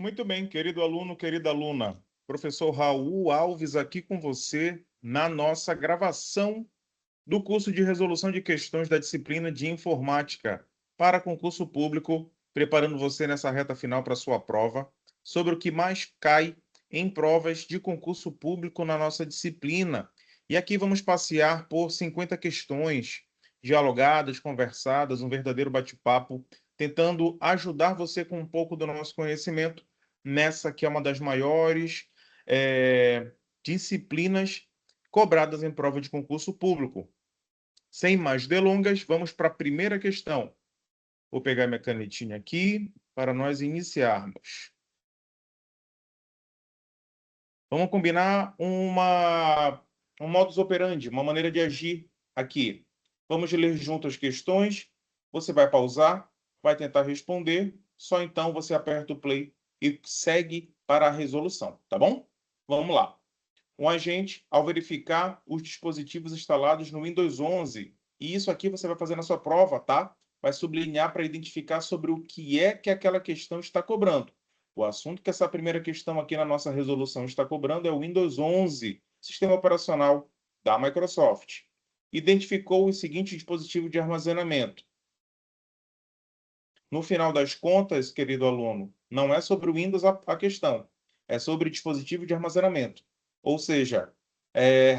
Muito bem, querido aluno, querida aluna. Professor Raul Alves aqui com você na nossa gravação do curso de resolução de questões da disciplina de informática para concurso público, preparando você nessa reta final para a sua prova, sobre o que mais cai em provas de concurso público na nossa disciplina. E aqui vamos passear por 50 questões dialogadas, conversadas, um verdadeiro bate-papo, tentando ajudar você com um pouco do nosso conhecimento nessa que é uma das maiores disciplinas cobradas em prova de concurso público. Sem mais delongas, vamos para a primeira questão. Vou pegar minha canetinha aqui para nós iniciarmos. Vamos combinar um modus operandi, uma maneira de agir aqui. Vamos ler junto as questões, você vai pausar, vai tentar responder, só então você aperta o play e segue para a resolução, tá bom? Vamos lá. Um agente, ao verificar os dispositivos instalados no Windows 11, e isso aqui você vai fazer na sua prova, tá? Vai sublinhar para identificar sobre o que é que aquela questão está cobrando. O assunto que essa primeira questão aqui na nossa resolução está cobrando é o Windows 11, sistema operacional da Microsoft. Identificou o seguinte dispositivo de armazenamento. No final das contas, querido aluno, não é sobre o Windows a questão, é sobre dispositivo de armazenamento, ou seja,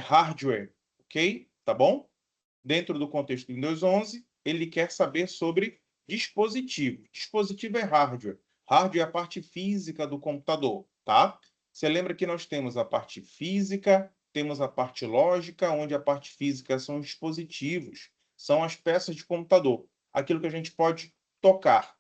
hardware, ok? Tá bom? Dentro do contexto do Windows 11, ele quer saber sobre dispositivo. Dispositivo é hardware. Hardware é a parte física do computador, tá? Você lembra que nós temos a parte física, temos a parte lógica, onde a parte física são os dispositivos, são as peças de computador, aquilo que a gente pode tocar.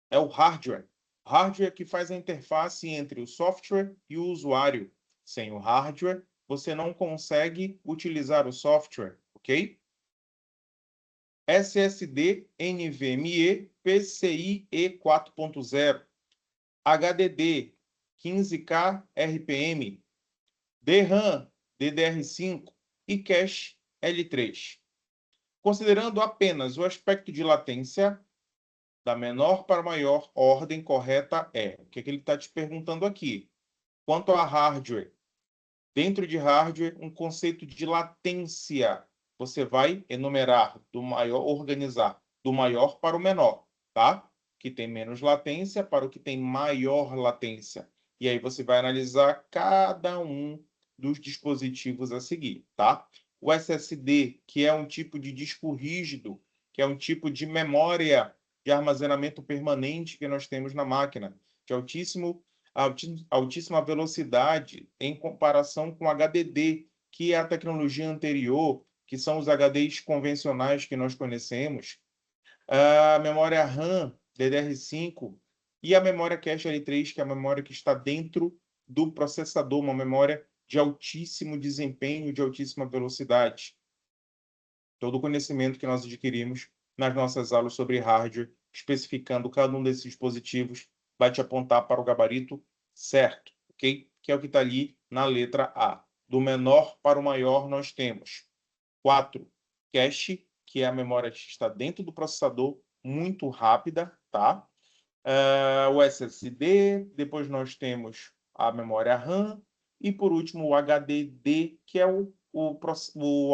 É o hardware. Hardware que faz a interface entre o software e o usuário. Sem o hardware, você não consegue utilizar o software, ok? SSD, NVMe, PCIe 4.0, HDD, 15K RPM, DRAM, DDR5 e cache L3. Considerando apenas o aspecto de latência, da menor para maior, ordem correta é. O que ele está te perguntando aqui? Quanto a hardware, dentro de hardware, um conceito de latência. Você vai enumerar do maior, organizar do maior para o menor, tá? Que tem menos latência para o que tem maior latência. E aí você vai analisar cada um dos dispositivos a seguir, tá? O SSD, que é um tipo de disco rígido, que é um tipo de memória de armazenamento permanente que nós temos na máquina, de altíssima velocidade em comparação com HDD, que é a tecnologia anterior, que são os HDs convencionais que nós conhecemos, a memória RAM DDR5 e a memória cache L3, que é a memória que está dentro do processador, uma memória de altíssimo desempenho, de altíssima velocidade. Todo o conhecimento que nós adquirimos nas nossas aulas sobre hardware, especificando cada um desses dispositivos, vai te apontar para o gabarito certo, ok? Que é o que está ali na letra A. Do menor para o maior, nós temos 4, cache, que é a memória que está dentro do processador, muito rápida, tá? O SSD, depois nós temos a memória RAM, e por último o HDD, que é o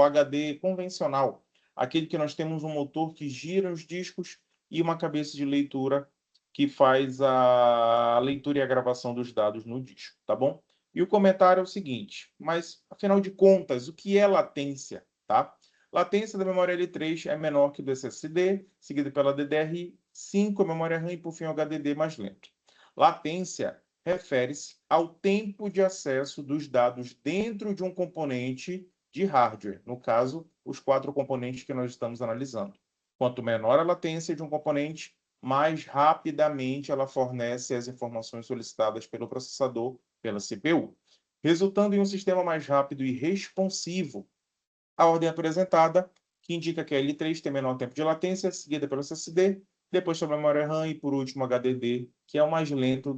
HD convencional, aquele que nós temos um motor que gira os discos e uma cabeça de leitura que faz a leitura e a gravação dos dados no disco, tá bom? E o comentário é o seguinte, mas afinal de contas, o que é latência, tá? Latência da memória L3 é menor que do SSD, seguida pela DDR5, a memória RAM e, por fim, o HDD mais lento. Latência refere-se ao tempo de acesso dos dados dentro de um componente de hardware, no caso, os 4 componentes que nós estamos analisando. Quanto menor a latência de um componente, mais rapidamente ela fornece as informações solicitadas pelo processador, pela CPU, resultando em um sistema mais rápido e responsivo. A ordem apresentada, que indica que a L3 tem menor tempo de latência, seguida pelo SSD, depois sobre a memória RAM e, por último, HDD, que é o mais lento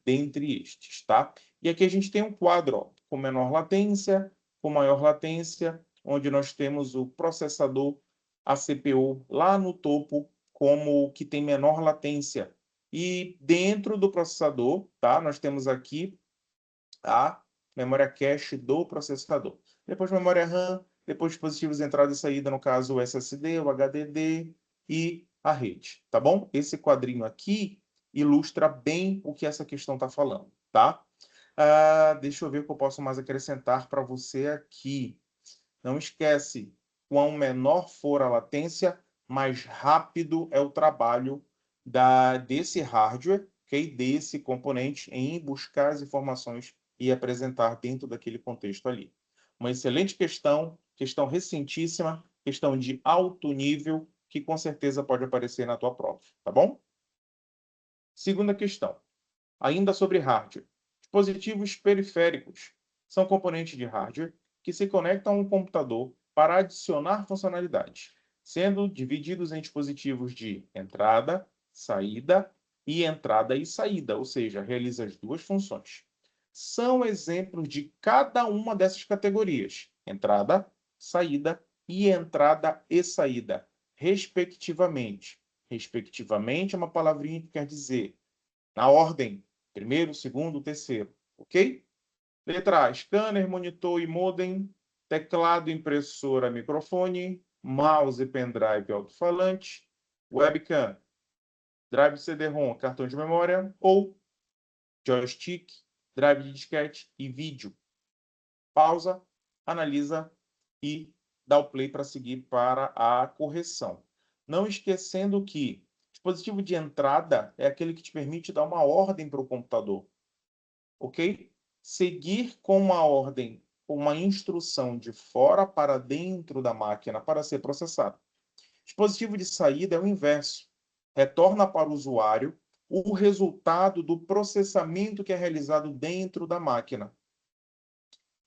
dentre estes, tá? E aqui a gente tem um quadro, ó, com menor latência, com maior latência, onde nós temos o processador, a CPU, lá no topo, como o que tem menor latência. E dentro do processador, tá? Nós temos aqui a memória cache do processador. Depois memória RAM, depois dispositivos de entrada e saída, no caso o SSD, o HDD e a rede, tá bom? Esse quadrinho aqui ilustra bem o que essa questão está falando, tá? Deixa eu ver o que eu posso mais acrescentar para você aqui. Não esquece, quanto menor for a latência, mais rápido é o trabalho desse hardware, okay? Desse componente, em buscar as informações e apresentar dentro daquele contexto ali. Uma excelente questão, questão recentíssima, questão de alto nível, que com certeza pode aparecer na tua prova, tá bom? Segunda questão, ainda sobre hardware. Dispositivos periféricos são componentes de hardware que se conectam a um computador para adicionar funcionalidades, sendo divididos em dispositivos de entrada, saída e saída, ou seja, realiza as duas funções. São exemplos de cada uma dessas categorias: entrada, saída e saída, respectivamente. Respectivamente é uma palavrinha que quer dizer na ordem, primeiro, segundo, terceiro, ok? Letra A, scanner, monitor e modem, teclado, impressora, microfone, mouse, pendrive, alto-falante, webcam, drive CD-ROM, cartão de memória ou joystick, drive de disquete e vídeo. Pausa, analisa e dá o play para seguir para a correção. Não esquecendo que dispositivo de entrada é aquele que te permite dar uma ordem para o computador, ok? Seguir com uma ordem, uma instrução de fora para dentro da máquina para ser processado. Dispositivo de saída é o inverso. Retorna para o usuário o resultado do processamento que é realizado dentro da máquina.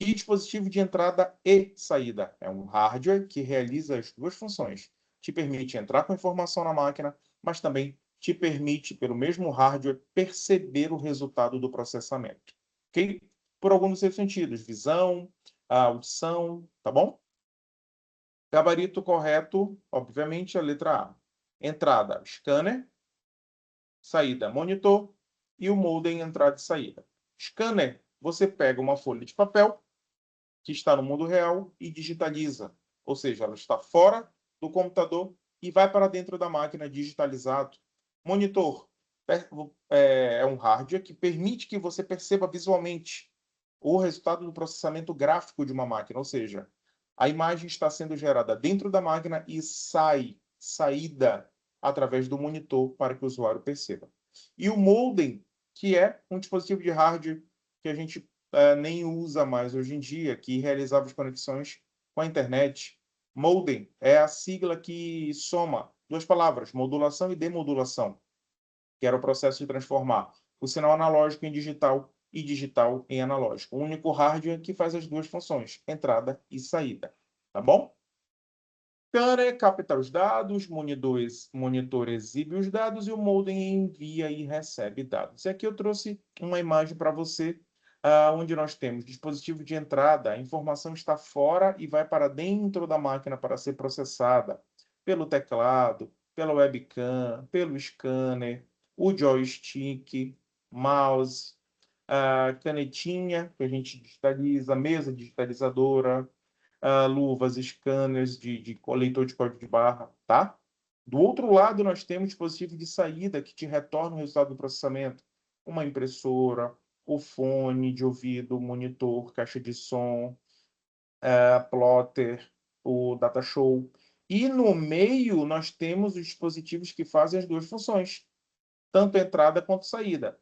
E dispositivo de entrada e saída é um hardware que realiza as duas funções. Te permite entrar com informação na máquina, mas também te permite, pelo mesmo hardware, perceber o resultado do processamento. Ok? Por alguns dos seus sentidos, visão, audição, tá bom? Gabarito correto, obviamente, a letra A. Entrada, scanner. Saída, monitor. E o modem, entrada e saída. Scanner, você pega uma folha de papel que está no mundo real e digitaliza. Ou seja, ela está fora do computador e vai para dentro da máquina digitalizado. Monitor é um hardware que permite que você perceba visualmente o resultado do processamento gráfico de uma máquina, ou seja, a imagem está sendo gerada dentro da máquina e saída através do monitor para que o usuário perceba. E o modem, que é um dispositivo de hardware que a gente nem usa mais hoje em dia, que realizava as conexões com a internet. Modem é a sigla que soma duas palavras, modulação e demodulação, que era o processo de transformar o sinal analógico em digital e digital em analógico. O único hardware que faz as duas funções, entrada e saída. Tá bom? Scanner capta os dados, monitor exibe os dados e o modem envia e recebe dados. E aqui eu trouxe uma imagem para você, onde nós temos dispositivo de entrada, a informação está fora e vai para dentro da máquina para ser processada pelo teclado, pela webcam, pelo scanner, o joystick, mouse, a canetinha que a gente digitaliza, mesa digitalizadora, luvas, scanners de leitor de código de barra, tá? Do outro lado, nós temos dispositivo de saída que te retorna o resultado do processamento. Uma impressora, o fone de ouvido, monitor, caixa de som, plotter, o data show. E no meio, nós temos os dispositivos que fazem as duas funções, tanto entrada quanto saída.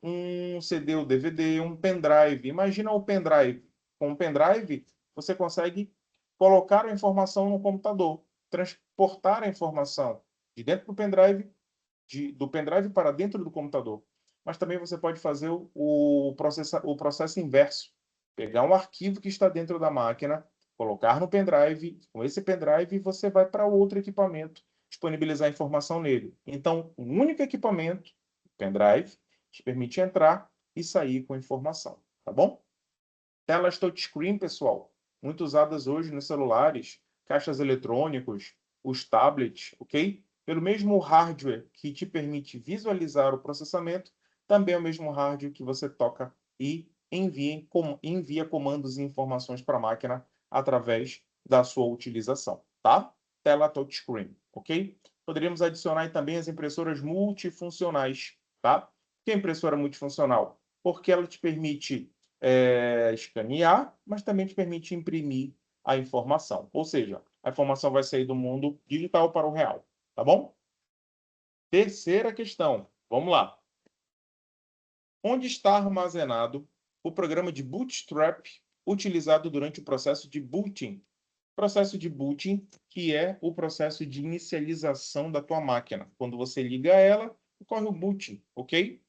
Um CD ou DVD, um pendrive. Imagina o pendrive. Com o pendrive, você consegue colocar a informação no computador, transportar a informação de dentro do pendrive, do pendrive para dentro do computador. Mas também você pode fazer o processo inverso. Pegar um arquivo que está dentro da máquina, colocar no pendrive, com esse pendrive você vai para outro equipamento, disponibilizar a informação nele. Então, um único equipamento, pendrive, te permite entrar e sair com informação, tá bom? Telas touchscreen, pessoal, muito usadas hoje nos celulares, caixas eletrônicos, os tablets, ok? pelo mesmo hardware que te permite visualizar o processamento, também é o mesmo hardware que você toca e envia comandos e informações para a máquina através da sua utilização, tá? Tela touchscreen, ok? Poderíamos adicionar também as impressoras multifuncionais, tá? Por que impressora multifuncional? Porque ela te permite escanear, mas também te permite imprimir a informação. Ou seja, a informação vai sair do mundo digital para o real, tá bom? Terceira questão, vamos lá. Onde está armazenado o programa de Bootstrap utilizado durante o processo de booting? Processo de booting, que é o processo de inicialização da tua máquina. Quando você liga ela, ocorre o booting, ok?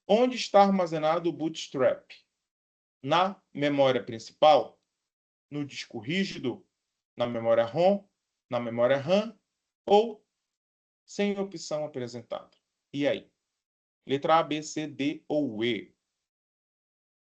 Onde está armazenado o Bootstrap? Na memória principal, no disco rígido, na memória ROM, na memória RAM ou sem opção apresentada. E aí? Letra A, B, C, D ou E?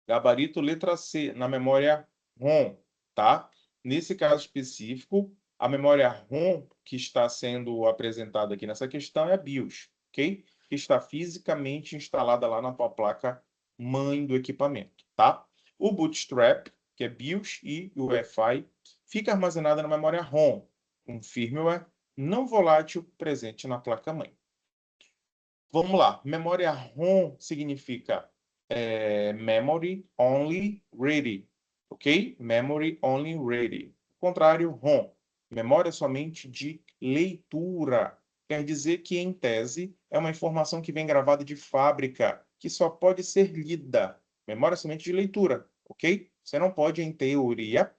Gabarito letra C, na memória ROM, tá? Nesse caso específico, a memória ROM que está sendo apresentada aqui nessa questão é a BIOS, ok? Que está fisicamente instalada lá na tua placa mãe do equipamento, tá? O Bootstrap, que é BIOS e UEFI, fica armazenado na memória ROM, um firmware não volátil presente na placa mãe. Vamos lá, memória ROM significa Memory Only Ready, ok? Memory Only Ready. O contrário, ROM, memória somente de leitura. Quer dizer que, em tese, é uma informação que vem gravada de fábrica, que só pode ser lida. Memória somente de leitura, ok? Você não pode, em teoria,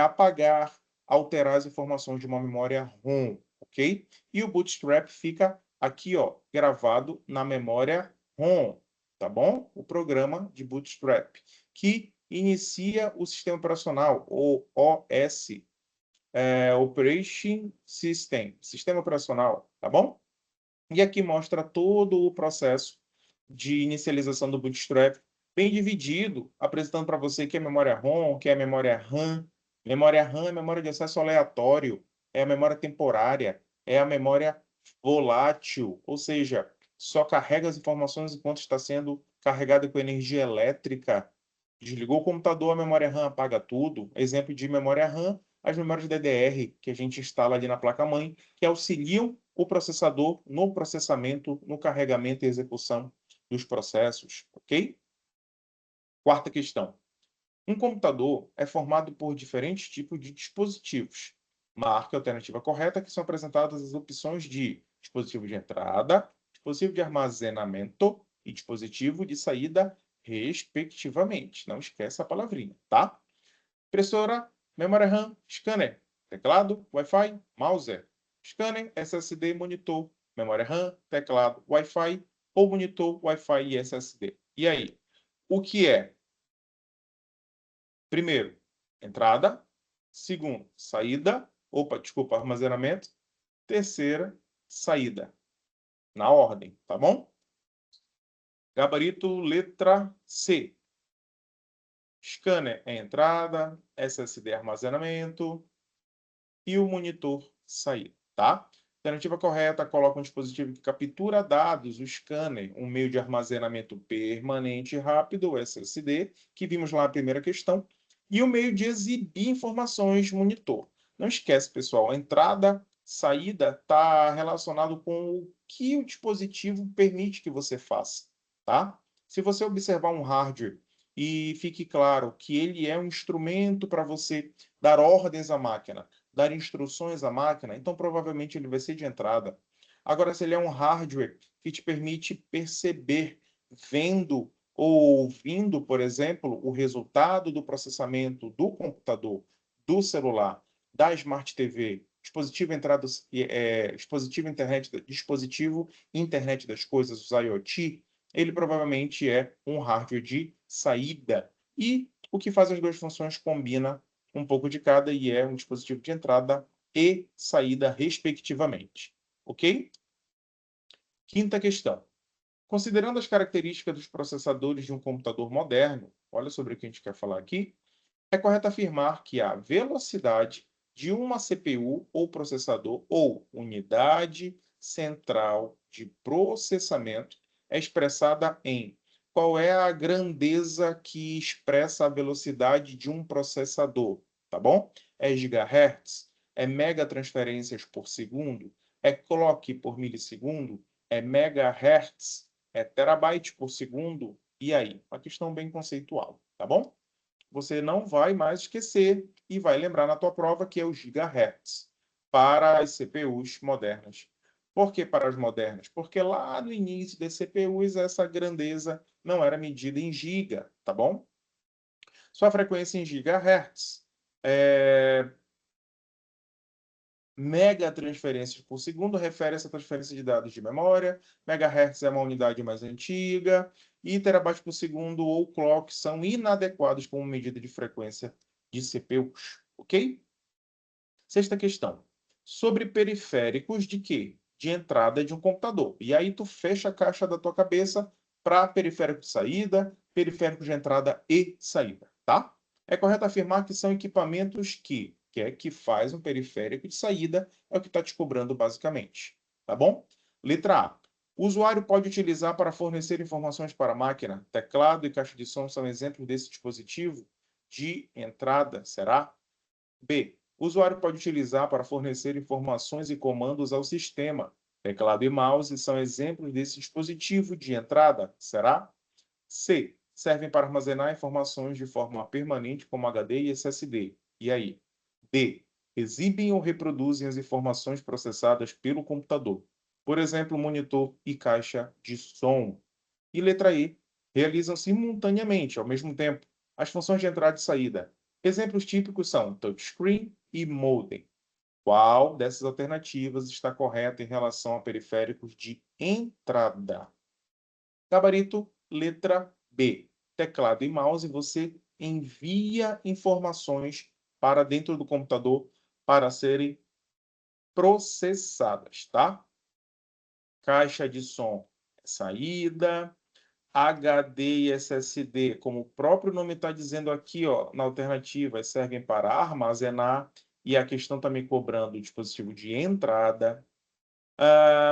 apagar, alterar as informações de uma memória ROM, ok? E o Bootstrap fica aqui, ó, gravado na memória ROM, tá bom? O programa de Bootstrap, que inicia o sistema operacional, ou OS, Operation System, sistema operacional, tá bom? E aqui mostra todo o processo de inicialização do Bootstrap, bem dividido, apresentando para você que é memória ROM, que é memória RAM. Memória RAM é memória de acesso aleatório, é a memória temporária, é a memória volátil, ou seja, só carrega as informações enquanto está sendo carregada com energia elétrica. Desligou o computador, a memória RAM apaga tudo. Exemplo de memória RAM, as memórias DDR que a gente instala ali na placa-mãe, que auxiliam o processador no processamento, no carregamento e execução dos processos, ok? Quarta questão. Um computador é formado por diferentes tipos de dispositivos. Marque a alternativa correta, que são apresentadas as opções de dispositivo de entrada, dispositivo de armazenamento e dispositivo de saída, respectivamente. Não esqueça a palavrinha, tá? Impressora, memória RAM, scanner, teclado, Wi-Fi, mouse, scanner, SSD, monitor, memória RAM, teclado, Wi-Fi ou monitor, Wi-Fi e SSD. E aí? O que é? Primeiro, entrada. Segundo, saída. Opa, desculpa, armazenamento. Terceira, saída. Na ordem, tá bom? Gabarito, letra C. Scanner é entrada, SSD é armazenamento e o monitor saída, tá? Alternativa correta, coloca um dispositivo que captura dados, o scanner, um meio de armazenamento permanente e rápido, o SSD, que vimos lá na primeira questão, e o meio de exibir informações, monitor. Não esquece, pessoal, a entrada, saída está relacionado com o que o dispositivo permite que você faça, tá? Se você observar um hardware e fique claro que ele é um instrumento para você dar ordens à máquina, dar instruções à máquina, então provavelmente ele vai ser de entrada. Agora, se ele é um hardware que te permite perceber, vendo ou ouvindo, por exemplo, o resultado do processamento do computador, do celular, da Smart TV, dispositivo entrada, dispositivo internet das coisas, os IoT, ele provavelmente é um hardware de saída. E o que faz as duas funções combina um pouco de cada e é um dispositivo de entrada e saída, respectivamente. Ok? Quinta questão. Considerando as características dos processadores de um computador moderno, olha sobre o que a gente quer falar aqui, é correto afirmar que a velocidade de uma CPU ou processador ou unidade central de processamento é expressada em qual é a grandeza que expressa a velocidade de um processador, tá bom? É gigahertz? É megatransferências por segundo? É clock por milissegundo? É megahertz? É terabyte por segundo? E aí? Uma questão bem conceitual, tá bom? Você não vai mais esquecer e vai lembrar na tua prova que é o gigahertz para as CPUs modernas. Por que para as modernas? Porque lá no início das CPUs essa grandeza não era medida em giga, tá bom? Sua frequência em gigahertz. Mega transferências por segundo refere a essa transferência de dados de memória. Megahertz é uma unidade mais antiga. E terabytes por segundo ou clock são inadequados como medida de frequência de CPUs. Ok? Sexta questão. Sobre periféricos de quê? De entrada de um computador. E aí tu fecha a caixa da tua cabeça para periférico de saída, periférico de entrada e saída, tá? É correto afirmar que são equipamentos que faz um periférico de saída, é o que está te cobrando basicamente, tá bom? Letra A. O usuário pode utilizar para fornecer informações para a máquina. Teclado e caixa de som são exemplos desse dispositivo de entrada, será? B. O usuário pode utilizar para fornecer informações e comandos ao sistema. Teclado e mouse são exemplos desse dispositivo de entrada, será? C. Servem para armazenar informações de forma permanente, como HD e SSD. E aí? D. Exibem ou reproduzem as informações processadas pelo computador. Por exemplo, monitor e caixa de som. E letra E. Realizam simultaneamente, ao mesmo tempo, as funções de entrada e saída. Exemplos típicos são touchscreen e modem. Qual dessas alternativas está correta em relação a periféricos de entrada? Gabarito, letra B. Teclado e mouse, você envia informações para dentro do computador para serem processadas, tá? Caixa de som, saída. HD e SSD, como o próprio nome está dizendo aqui, ó, na alternativa, servem para armazenar, e a questão está me cobrando o dispositivo de entrada.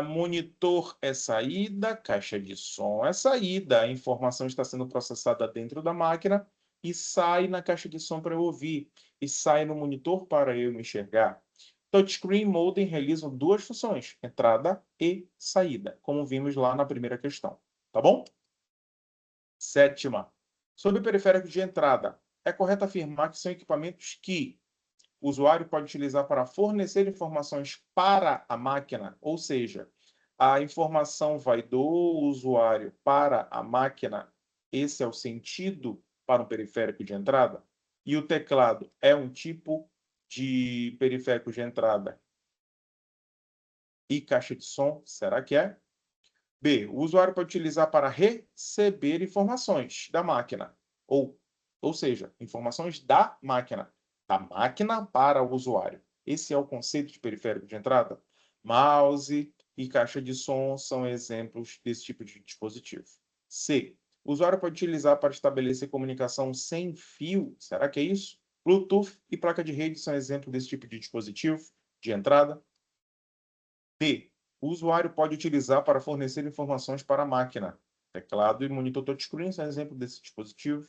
Monitor é saída, caixa de som é saída. A informação está sendo processada dentro da máquina e sai na caixa de som para eu ouvir, e sai no monitor para eu me enxergar. Touchscreen e modem realizam duas funções, entrada e saída, como vimos lá na primeira questão. Tá bom? Sétima. Sobre periféricos de entrada, é correto afirmar que são equipamentos que o usuário pode utilizar para fornecer informações para a máquina, ou seja, a informação vai do usuário para a máquina, esse é o sentido para um periférico de entrada, e o teclado é um tipo de periférico de entrada e caixa de som, será que é? B. O usuário pode utilizar para receber informações da máquina, ou seja, informações da máquina para o usuário. Esse é o conceito de periférico de entrada. Mouse e caixa de som são exemplos desse tipo de dispositivo. C. O usuário pode utilizar para estabelecer comunicação sem fio. Será que é isso? Bluetooth e placa de rede são exemplos desse tipo de dispositivo de entrada. D. O usuário pode utilizar para fornecer informações para a máquina. Teclado e monitor touchscreen são exemplo desse dispositivo.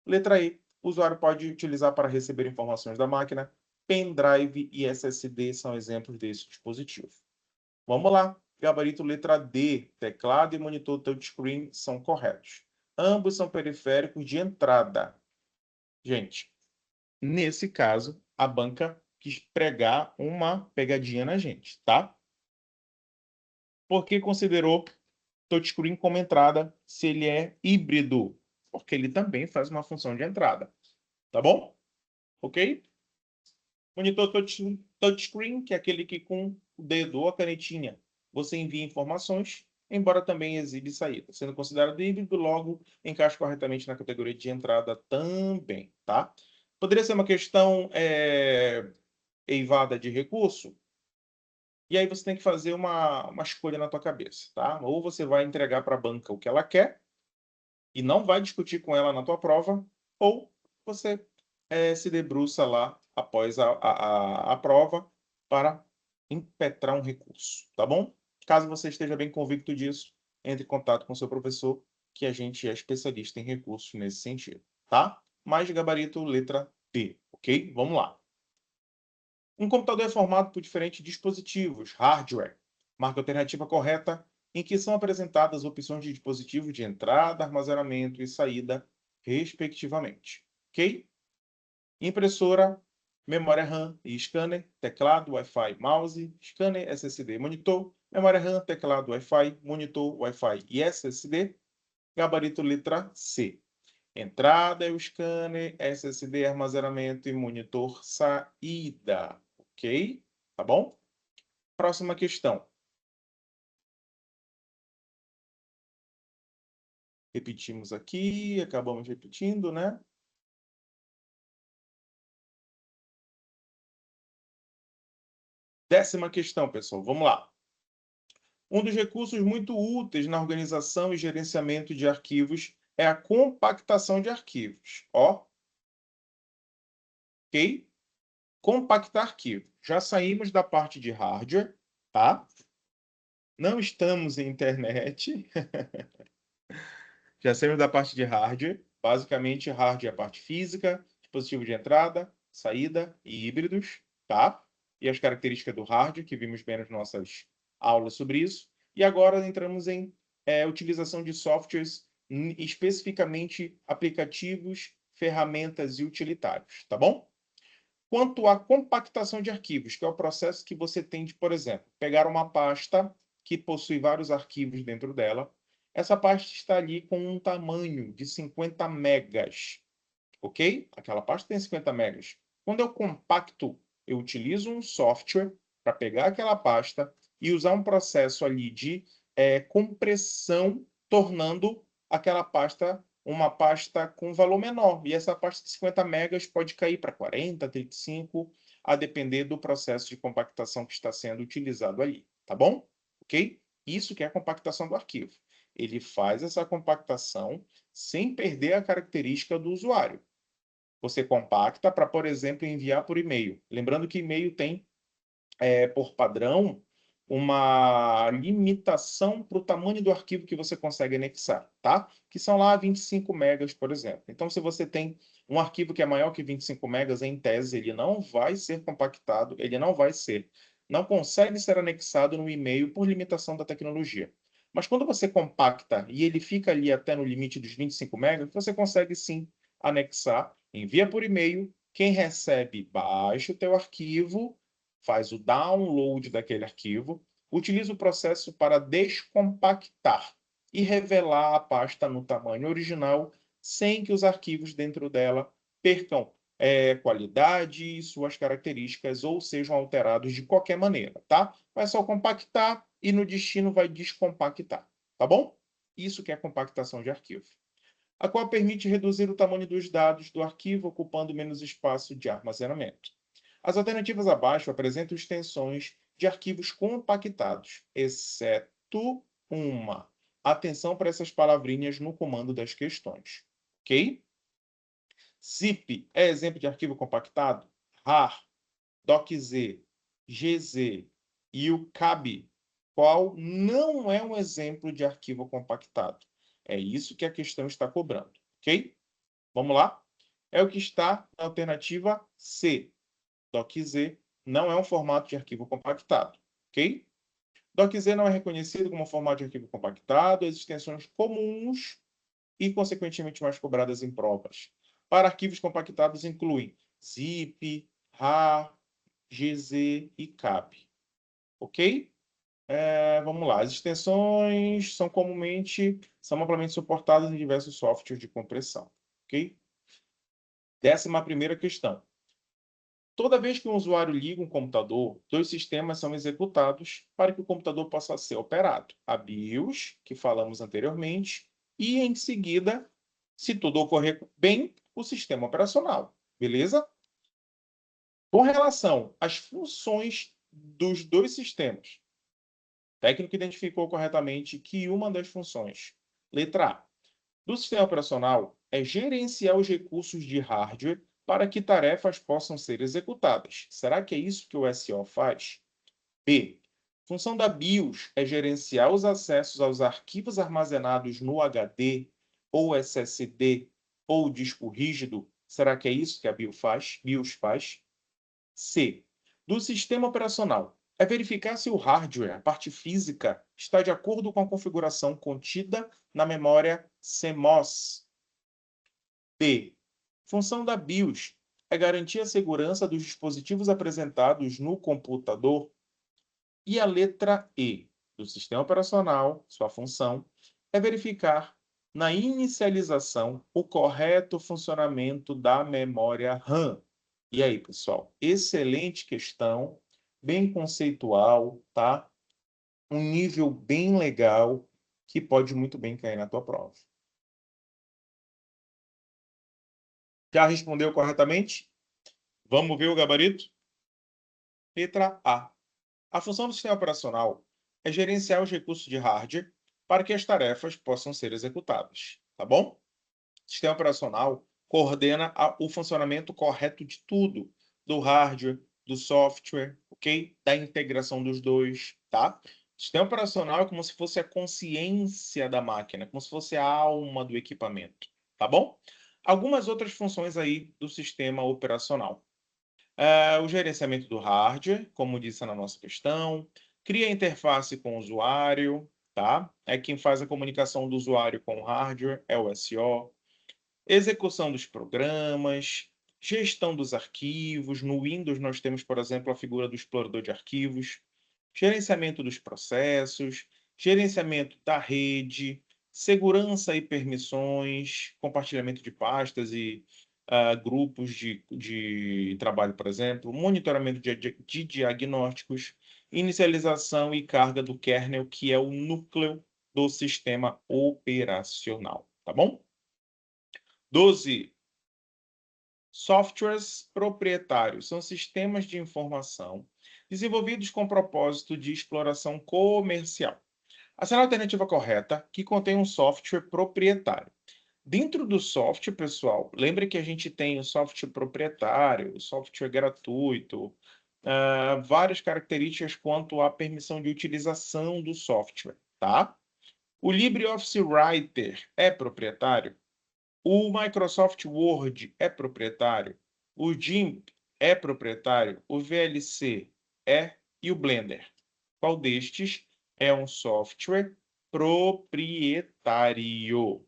Letra E. O usuário pode utilizar para receber informações da máquina. Pendrive e SSD são exemplos desse dispositivo. Vamos lá. Gabarito letra D. Teclado e monitor touchscreen são corretos. Ambos são periféricos de entrada. Gente, nesse caso, a banca quis pregar uma pegadinha na gente, tá? Porque considerou touchscreen como entrada se ele é híbrido, porque ele também faz uma função de entrada. Tá bom? Ok? Monitor touchscreen, que é aquele que com o dedo ou a canetinha você envia informações, embora também exibe saída. Sendo considerado híbrido, logo encaixa corretamente na categoria de entrada também, tá? Poderia ser uma questão eivada de recurso? E aí você tem que fazer uma escolha na tua cabeça, tá? Ou você vai entregar para a banca o que ela quer e não vai discutir com ela na tua prova, ou você se debruça lá após a prova para impetrar um recurso, tá bom? Caso você esteja bem convicto disso, entre em contato com seu professor, que a gente é especialista em recursos nesse sentido, tá? Mais gabarito, letra D, ok? Vamos lá. Um computador é formado por diferentes dispositivos, hardware. Marca a alternativa correta, em que são apresentadas opções de dispositivos de entrada, armazenamento e saída, respectivamente. Ok? Impressora, memória RAM e scanner, teclado, Wi-Fi, mouse, scanner, SSD, monitor, memória RAM, teclado, Wi-Fi, monitor, Wi-Fi e SSD. Gabarito letra C. Entrada é o scanner, SSD, armazenamento e monitor saída. Ok? Tá bom? Próxima questão. Repetimos aqui, acabamos repetindo, né? Décima questão, pessoal. Vamos lá. Um dos recursos muito úteis na organização e gerenciamento de arquivos é a compactação de arquivos. Ó, ok? Compactar arquivo. Já saímos da parte de hardware, tá? Não estamos em internet. Já saímos da parte de hardware. Basicamente, hardware é a parte física, dispositivo de entrada, saída e híbridos, tá? E as características do hardware, que vimos bem nas nossas aulas sobre isso. E agora entramos em utilização de softwares, especificamente aplicativos, ferramentas e utilitários, tá bom? Quanto à compactação de arquivos, que é o processo que você tem de, por exemplo, pegar uma pasta que possui vários arquivos dentro dela. Essa pasta está ali com um tamanho de 50 megas, ok? Aquela pasta tem 50 megas. Quando eu compacto, eu utilizo um software para pegar aquela pasta e usar um processo ali de compressão, tornando aquela pasta uma pasta com valor menor. E essa pasta de 50 megas pode cair para 40, 35, a depender do processo de compactação que está sendo utilizado ali. Tá bom? Ok? Isso que é a compactação do arquivo. Ele faz essa compactação sem perder a característica do usuário. Você compacta para, por exemplo, enviar por e-mail. Lembrando que e-mail tem, por padrão, uma limitação para o tamanho do arquivo que você consegue anexar, tá? Que são lá 25 megas, por exemplo. Então, se você tem um arquivo que é maior que 25 megas, em tese, ele não vai ser compactado, ele não consegue ser anexado no e-mail por limitação da tecnologia. Mas quando você compacta e ele fica ali até no limite dos 25 megas, você consegue sim anexar, envia por e-mail, quem recebe baixa o teu arquivo, faz o download daquele arquivo, utiliza o processo para descompactar e revelar a pasta no tamanho original, sem que os arquivos dentro dela percam qualidade e suas características ou sejam alterados de qualquer maneira, tá? Vai só compactar e no destino vai descompactar, tá bom? Isso que é compactação de arquivo. A qual permite reduzir o tamanho dos dados do arquivo, ocupando menos espaço de armazenamento. As alternativas abaixo apresentam extensões de arquivos compactados, exceto uma. Atenção para essas palavrinhas no comando das questões, ok? Zip é exemplo de arquivo compactado? RAR, DocZ, GZ e o CAB, qual não é um exemplo de arquivo compactado? É isso que a questão está cobrando, ok? Vamos lá? É o que está na alternativa C. DocZ não é um formato de arquivo compactado, ok? DocZ não é reconhecido como formato de arquivo compactado, as extensões comuns e, consequentemente, mais cobradas em provas. Para arquivos compactados incluem zip, RAR, GZ e CAB, ok? Vamos lá. As extensões são amplamente suportadas em diversos softwares de compressão, ok? 11ª questão. Toda vez que um usuário liga um computador, dois sistemas são executados para que o computador possa ser operado. A BIOS, que falamos anteriormente, e em seguida, se tudo ocorrer bem, o sistema operacional. Beleza? Com relação às funções dos dois sistemas, o técnico identificou corretamente que uma das funções, letra A, do sistema operacional é gerenciar os recursos de hardware para que tarefas possam ser executadas. Será que é isso que o SO faz? B. Função da BIOS é gerenciar os acessos aos arquivos armazenados no HD, ou SSD, ou disco rígido. Será que é isso que a BIOS faz? C. Do sistema operacional. É verificar se o hardware, a parte física, está de acordo com a configuração contida na memória CMOS. D. Função da BIOS é garantir a segurança dos dispositivos apresentados no computador. E a letra E do sistema operacional, sua função, é verificar na inicialização o correto funcionamento da memória RAM. E aí, pessoal? Excelente questão, bem conceitual, tá? Um nível bem legal que pode muito bem cair na tua prova. Já respondeu corretamente? Vamos ver o gabarito? Letra A. A função do sistema operacional é gerenciar os recursos de hardware para que as tarefas possam ser executadas, tá bom? O sistema operacional coordena o funcionamento correto de tudo, do hardware, do software, ok? Da integração dos dois, tá? O sistema operacional é como se fosse a consciência da máquina, como se fosse a alma do equipamento, tá bom? Algumas outras funções aí do sistema operacional. O gerenciamento do hardware, como disse na nossa questão, cria interface com o usuário, tá? É quem faz a comunicação do usuário com o hardware, é o SO. Execução dos programas, gestão dos arquivos. No Windows nós temos, por exemplo, a figura do explorador de arquivos, gerenciamento dos processos, gerenciamento da rede, segurança e permissões, compartilhamento de pastas e grupos de trabalho, por exemplo, monitoramento de diagnósticos, inicialização e carga do kernel, que é o núcleo do sistema operacional, tá bom? 12. Softwares proprietários são sistemas de informação desenvolvidos com propósito de exploração comercial. Assinale a alternativa correta, que contém um software proprietário. Dentro do software, pessoal, lembre que a gente tem o software proprietário, o software gratuito, várias características quanto à permissão de utilização do software, tá? O LibreOffice Writer é proprietário? O Microsoft Word é proprietário, o GIMP é proprietário, o VLC é e o Blender. Qual destes é um software proprietário?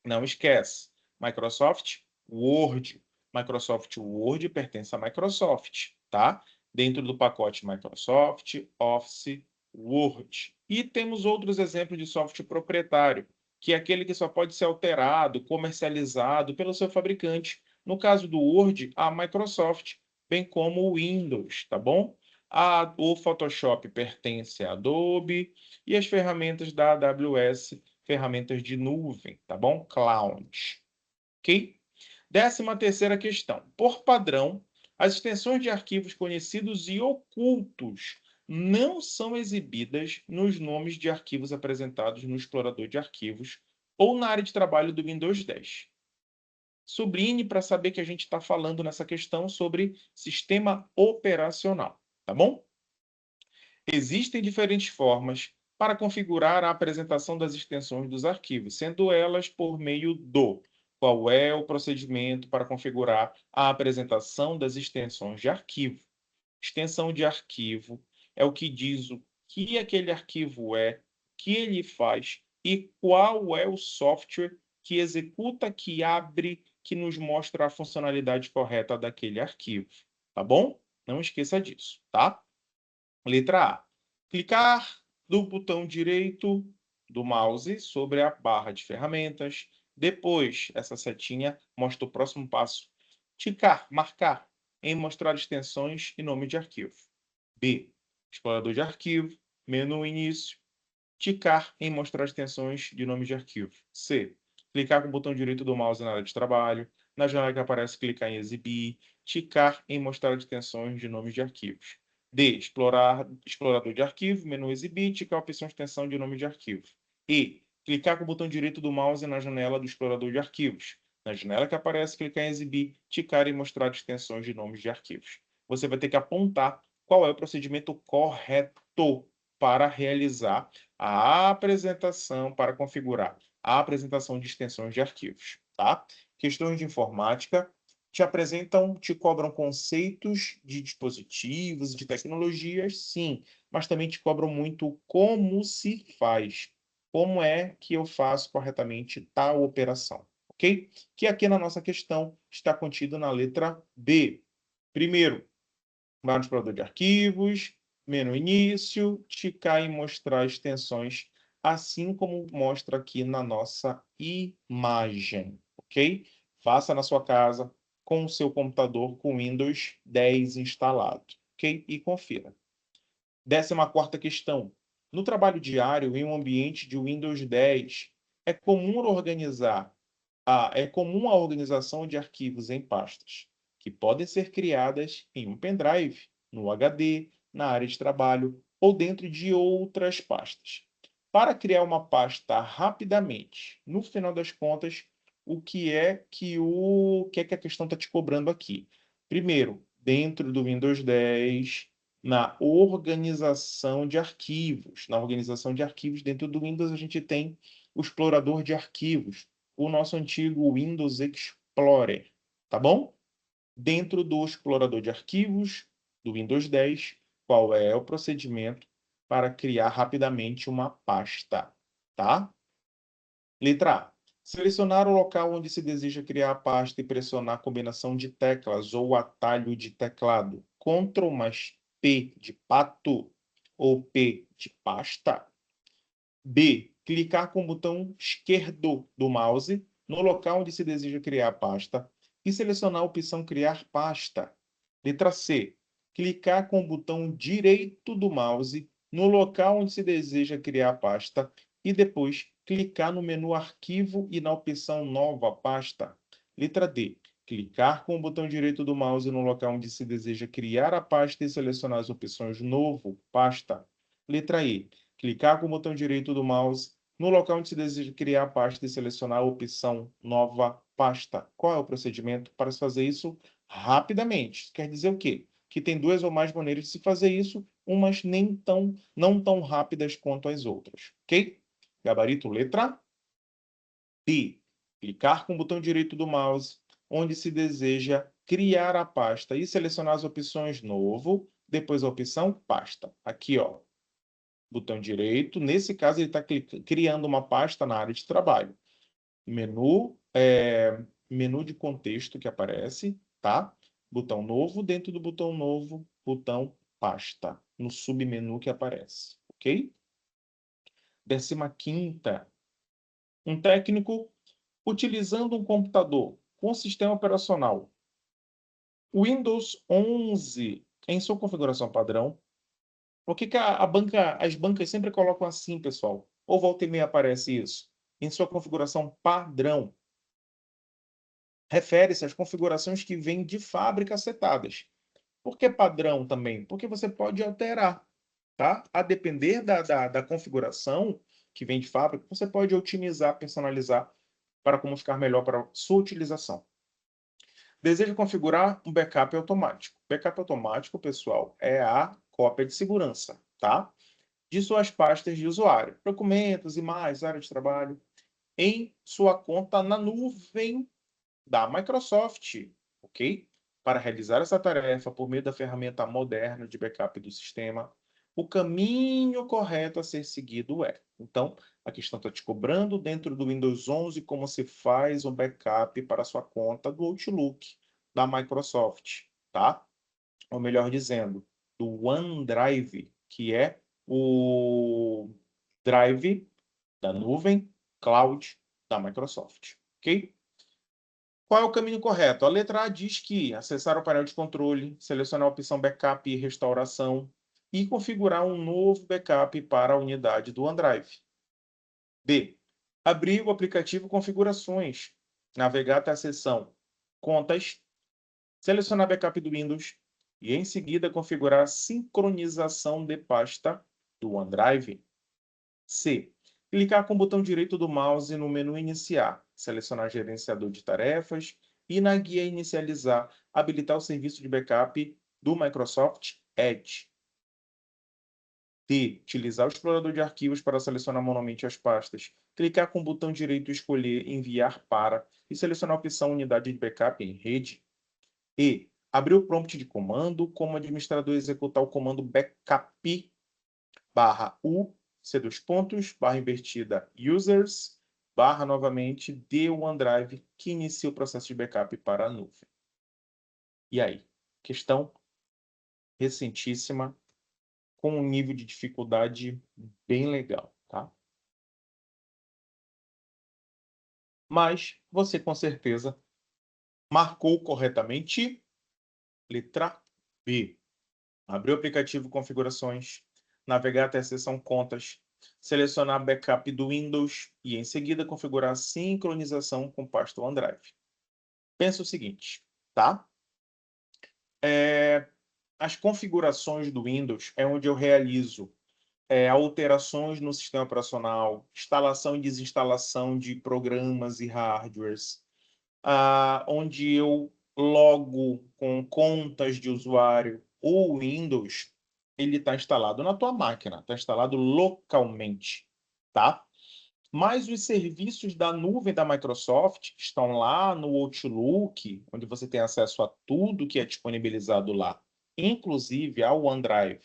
Não esquece, Microsoft Word. Microsoft Word pertence à Microsoft, tá? Dentro do pacote Microsoft Office Word. E temos outros exemplos de software proprietário, que é aquele que só pode ser alterado, comercializado pelo seu fabricante. No caso do Word, a Microsoft, bem como o Windows, tá bom? O Photoshop pertence à Adobe e as ferramentas da AWS, ferramentas de nuvem, tá bom? Cloud, ok? 13ª questão. Por padrão, as extensões de arquivos conhecidos e ocultos não são exibidas nos nomes de arquivos apresentados no explorador de arquivos ou na área de trabalho do Windows 10. Sublinhe para saber que a gente está falando nessa questão sobre sistema operacional, tá bom? Existem diferentes formas para configurar a apresentação das extensões dos arquivos, sendo elas por meio do qual é o procedimento para configurar a apresentação das extensões de arquivo. Extensão de arquivo é o que diz o que aquele arquivo é, o que ele faz e qual é o software que executa, que abre, que nos mostra a funcionalidade correta daquele arquivo. Tá bom? Não esqueça disso, tá? Letra A. Clicar do botão direito do mouse sobre a barra de ferramentas. Depois, essa setinha mostra o próximo passo. Ticar, marcar em mostrar extensões e nome de arquivo. B. Explorador de arquivo, menu início. Ticar em mostrar extensões de nome de arquivo. C. Clicar com o botão direito do mouse na área de trabalho. Na janela que aparece, clicar em exibir. Ticar em mostrar extensões de nomes de arquivos. D. Explorador de arquivo, menu exibir, ticar a opção extensão de nome de arquivo. E. Clicar com o botão direito do mouse na janela do explorador de arquivos. Na janela que aparece, clicar em exibir, ticar e mostrar extensões de nomes de arquivos. Você vai ter que apontar qual é o procedimento correto para realizar a apresentação, para configurar a apresentação de extensões de arquivos, tá? Questões de informática te cobram conceitos de dispositivos, de tecnologias, sim, mas também te cobram muito como se faz, como é que eu faço corretamente tal operação, ok? Que aqui na nossa questão está contido na letra B. Primeiro, vai no explorador de arquivos, menu início, ticar e mostrar extensões, assim como mostra aqui na nossa imagem, ok? Faça na sua casa com o seu computador com Windows 10 instalado, ok? E confira. 14ª questão. No trabalho diário, em um ambiente de Windows 10, é comum a organização de arquivos em pastas, que podem ser criadas em um pendrive, no HD, na área de trabalho ou dentro de outras pastas. Para criar uma pasta rapidamente, no final das contas, o que é que a questão está te cobrando aqui? Primeiro, dentro do Windows 10, na organização de arquivos. Na organização de arquivos, dentro do Windows, a gente tem o explorador de arquivos, o nosso antigo Windows Explorer, tá bom? Dentro do explorador de arquivos do Windows 10, qual é o procedimento para criar rapidamente uma pasta, tá? Letra A. Selecionar o local onde se deseja criar a pasta e pressionar a combinação de teclas ou atalho de teclado. Ctrl mais P de pato ou P de pasta. B. Clicar com o botão esquerdo do mouse no local onde se deseja criar a pasta e selecionar a opção Criar pasta. Letra C. Clicar com o botão direito do mouse no local onde se deseja criar a pasta e depois clicar no menu Arquivo e na opção Nova pasta. Letra D. Clicar com o botão direito do mouse no local onde se deseja criar a pasta e selecionar as opções Novo pasta. Letra E. Clicar com o botão direito do mouse no local onde se deseja criar a pasta e selecionar a opção Nova pasta. Qual é o procedimento para se fazer isso rapidamente? Quer dizer o quê? Que tem duas ou mais maneiras de se fazer isso, umas não tão rápidas quanto as outras, ok? Gabarito letra D. Clicar com o botão direito do mouse onde se deseja criar a pasta e selecionar as opções Novo, depois a opção Pasta. Aqui, ó, botão direito. Nesse caso, ele está criando uma pasta na área de trabalho. Menu de contexto que aparece, tá? Botão novo, dentro do botão novo, botão pasta, no submenu que aparece, ok? 15ª. Um técnico utilizando um computador com sistema operacional Windows 11 em sua configuração padrão. Por que as bancas sempre colocam assim, pessoal? Ou volta e meia aparece isso? Em sua configuração padrão. Refere-se às configurações que vêm de fábrica setadas. Por que padrão também? Porque você pode alterar, tá? A depender da configuração que vem de fábrica, você pode otimizar, personalizar para como ficar melhor para a sua utilização. Deseja configurar um backup automático. Backup automático, pessoal, é a cópia de segurança, tá? De suas pastas de usuário, documentos, imagens, área de trabalho, em sua conta na nuvem da Microsoft, ok? Para realizar essa tarefa por meio da ferramenta moderna de backup do sistema, o caminho correto a ser seguido é. Então, a questão está te cobrando dentro do Windows 11 como se faz um backup para a sua conta do Outlook da Microsoft, tá? Ou melhor dizendo, do OneDrive, que é o drive da nuvem cloud da Microsoft, ok? Qual é o caminho correto? A letra A diz que acessar o painel de controle, selecionar a opção Backup e Restauração e configurar um novo backup para a unidade do OneDrive. B. Abrir o aplicativo Configurações, navegar até a seção Contas, selecionar Backup do Windows e, em seguida, configurar a sincronização de pasta do OneDrive. C. Clicar com o botão direito do mouse no menu Iniciar, selecionar Gerenciador de Tarefas e na guia Inicializar, habilitar o serviço de backup do Microsoft Edge. D. Utilizar o explorador de arquivos para selecionar manualmente as pastas. Clicar com o botão direito e escolher Enviar para e selecionar a opção Unidade de Backup em rede. E. Abrir o prompt de comando, como administrador executar o comando backup /u, /, users, novamente, de OneDrive, que inicia o processo de backup para a nuvem. E aí? Questão recentíssima, com um nível de dificuldade bem legal, tá? Mas você com certeza marcou corretamente. Letra B. Abrir o aplicativo Configurações, navegar até a seção Contas, selecionar Backup do Windows e, em seguida, configurar a sincronização com pasta OneDrive. Pensa o seguinte, tá? As configurações do Windows é onde eu realizo alterações no sistema operacional, instalação e desinstalação de programas e hardwares, onde eu logo com contas de usuário. O Windows, ele está instalado na tua máquina, está instalado localmente, tá? Mas os serviços da nuvem da Microsoft que estão lá no Outlook, onde você tem acesso a tudo que é disponibilizado lá, inclusive ao OneDrive,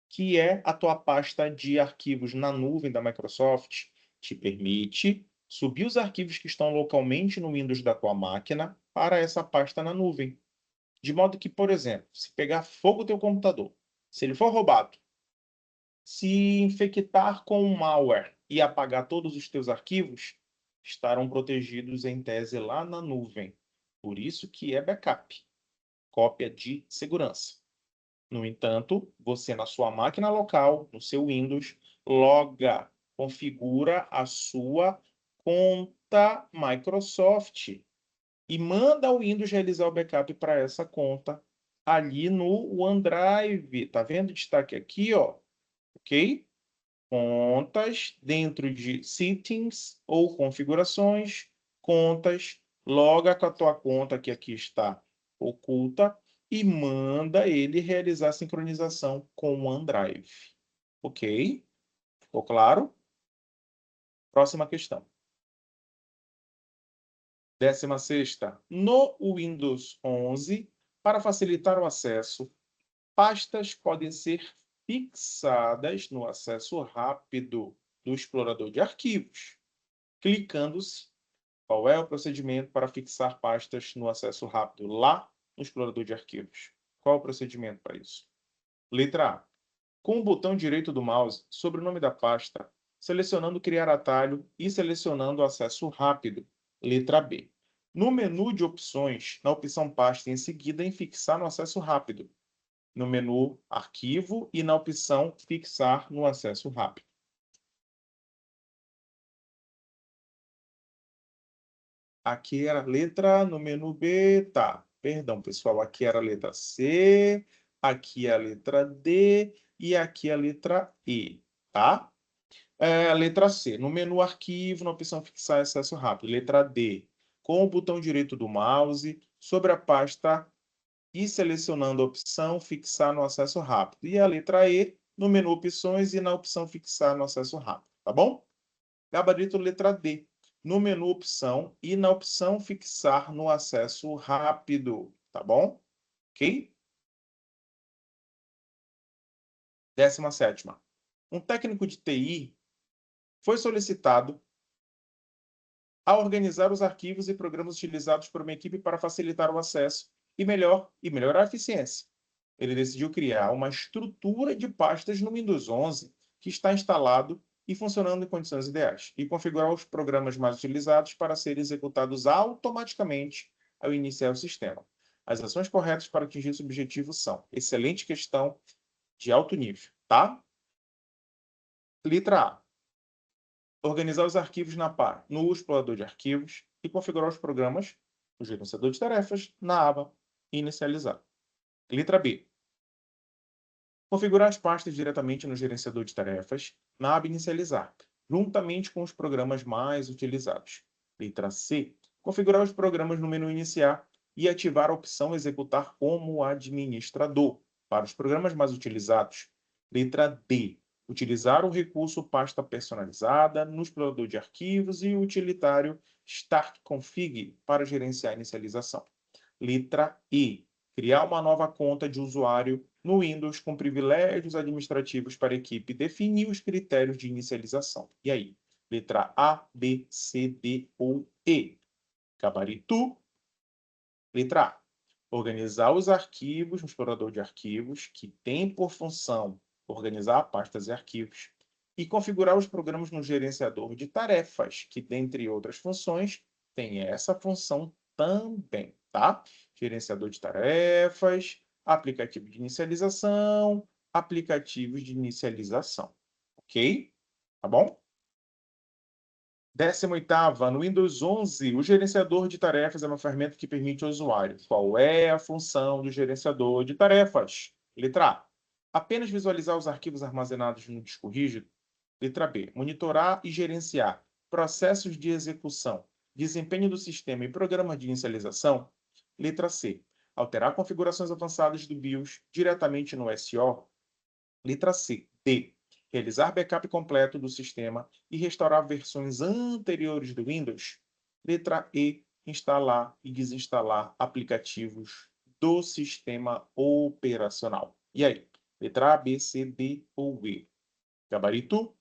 que é a tua pasta de arquivos na nuvem da Microsoft, te permite subir os arquivos que estão localmente no Windows da tua máquina para essa pasta na nuvem. De modo que, por exemplo, se pegar fogo o teu computador, se ele for roubado, se infectar com um malware e apagar todos os teus arquivos, estarão protegidos em tese lá na nuvem. Por isso que é backup, cópia de segurança. No entanto, você na sua máquina local, no seu Windows, loga, configura a sua conta Microsoft e manda o Windows realizar o backup para essa conta ali no OneDrive. Tá vendo o destaque aqui, ó? Ok? Contas dentro de settings ou configurações, contas, loga com a tua conta que aqui está oculta e manda ele realizar a sincronização com o OneDrive. Ok? Ficou claro? Próxima questão. 16ª. No Windows 11, para facilitar o acesso, pastas podem ser fixadas no acesso rápido do explorador de arquivos. Clicando-se, qual é o procedimento para fixar pastas no acesso rápido lá no explorador de arquivos? Qual é o procedimento para isso? Letra A. Com o botão direito do mouse sobre o nome da pasta, selecionando Criar atalho e selecionando Acesso rápido. Letra B. No menu de opções, na opção Pasta, em seguida em Fixar no acesso rápido. No menu Arquivo e na opção Fixar no acesso rápido. Aqui era a letra no menu B, tá. Perdão, pessoal, aqui era a letra C, aqui é a letra D e aqui é a letra E, tá? A letra C, no menu Arquivo, na opção Fixar Acesso Rápido. Letra D, com o botão direito do mouse, sobre a pasta e selecionando a opção Fixar no Acesso Rápido. E a letra E, no menu Opções e na opção Fixar no Acesso Rápido, tá bom? Gabarito letra D, no menu Opção e na opção Fixar no Acesso Rápido, tá bom? Ok? 17ª. Um técnico de TI foi solicitado a organizar os arquivos e programas utilizados por uma equipe para facilitar o acesso e melhorar a eficiência. Ele decidiu criar uma estrutura de pastas no Windows 11 que está instalado e funcionando em condições ideais, e configurar os programas mais utilizados para serem executados automaticamente ao iniciar o sistema. As ações corretas para atingir esse objetivo são: excelente questão de alto nível, tá? Letra A. Organizar os arquivos no explorador de arquivos e configurar os programas no gerenciador de tarefas na aba Inicializar. Letra B. Configurar as pastas diretamente no gerenciador de tarefas na aba Inicializar, juntamente com os programas mais utilizados. Letra C. Configurar os programas no menu Iniciar e ativar a opção Executar como administrador para os programas mais utilizados. Letra D. Utilizar o recurso pasta personalizada no explorador de arquivos e o utilitário Start Config para gerenciar a inicialização. Letra E. Criar uma nova conta de usuário no Windows com privilégios administrativos para a equipe definir os critérios de inicialização. E aí? Letra A, B, C, D ou E? Gabarito. Letra A. Organizar os arquivos no explorador de arquivos, que tem por função organizar pastas e arquivos, e configurar os programas no gerenciador de tarefas, que, dentre outras funções, tem essa função também, tá? Gerenciador de tarefas, aplicativo de inicialização, aplicativos de inicialização, ok? Tá bom? 18ª, no Windows 11, o gerenciador de tarefas é uma ferramenta que permite ao usuário. Qual é a função do gerenciador de tarefas? Letra A. Apenas visualizar os arquivos armazenados no disco rígido. Letra B. Monitorar e gerenciar processos de execução, desempenho do sistema e programas de inicialização. Letra C. Alterar configurações avançadas do BIOS diretamente no SO. Letra C. D. Realizar backup completo do sistema e restaurar versões anteriores do Windows. Letra E. Instalar e desinstalar aplicativos do sistema operacional. E aí? Letra A, B, C, D ou E? Gabarito?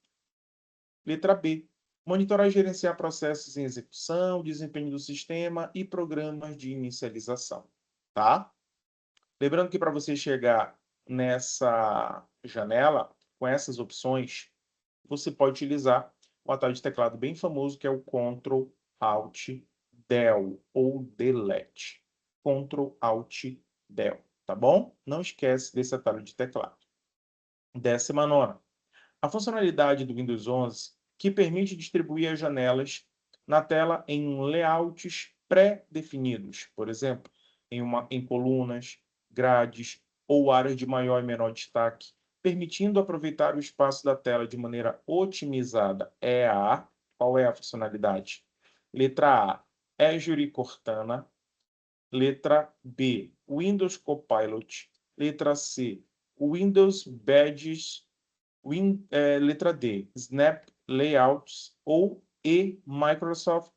Letra B. Monitorar e gerenciar processos em execução, desempenho do sistema e programas de inicialização. Tá? Lembrando que para você chegar nessa janela, com essas opções, você pode utilizar um atalho de teclado bem famoso, que é o Ctrl Alt Del ou Delete. Ctrl Alt Del, tá bom? Não esquece desse atalho de teclado. 19ª. A funcionalidade do Windows 11 que permite distribuir as janelas na tela em layouts pré-definidos, por exemplo, em colunas, grades ou áreas de maior e menor destaque, permitindo aproveitar o espaço da tela de maneira otimizada. Qual é a funcionalidade? Letra A, Azure Cortana. Letra B, Windows Copilot. Letra C, Windows Badges. Letra D, Snap Layouts ou E, Microsoft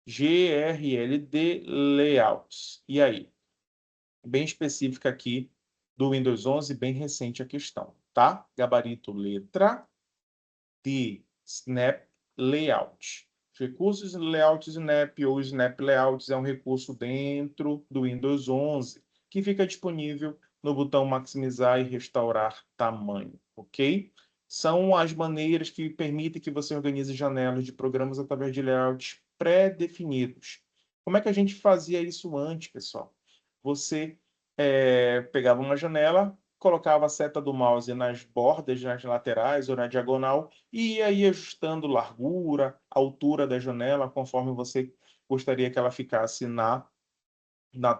GRLD Layouts. E aí? Bem específica aqui do Windows 11, bem recente a questão, tá? Gabarito letra D, Snap Layout. Os recursos Layout Snap ou Snap Layouts é um recurso dentro do Windows 11 que fica disponível no botão maximizar e restaurar tamanho, ok? São as maneiras que permitem que você organize janelas de programas através de layouts pré-definidos. Como é que a gente fazia isso antes, pessoal? Você pegava uma janela, colocava a seta do mouse nas bordas, nas laterais ou na diagonal e ia aí ajustando largura, altura da janela, conforme você gostaria que ela ficasse na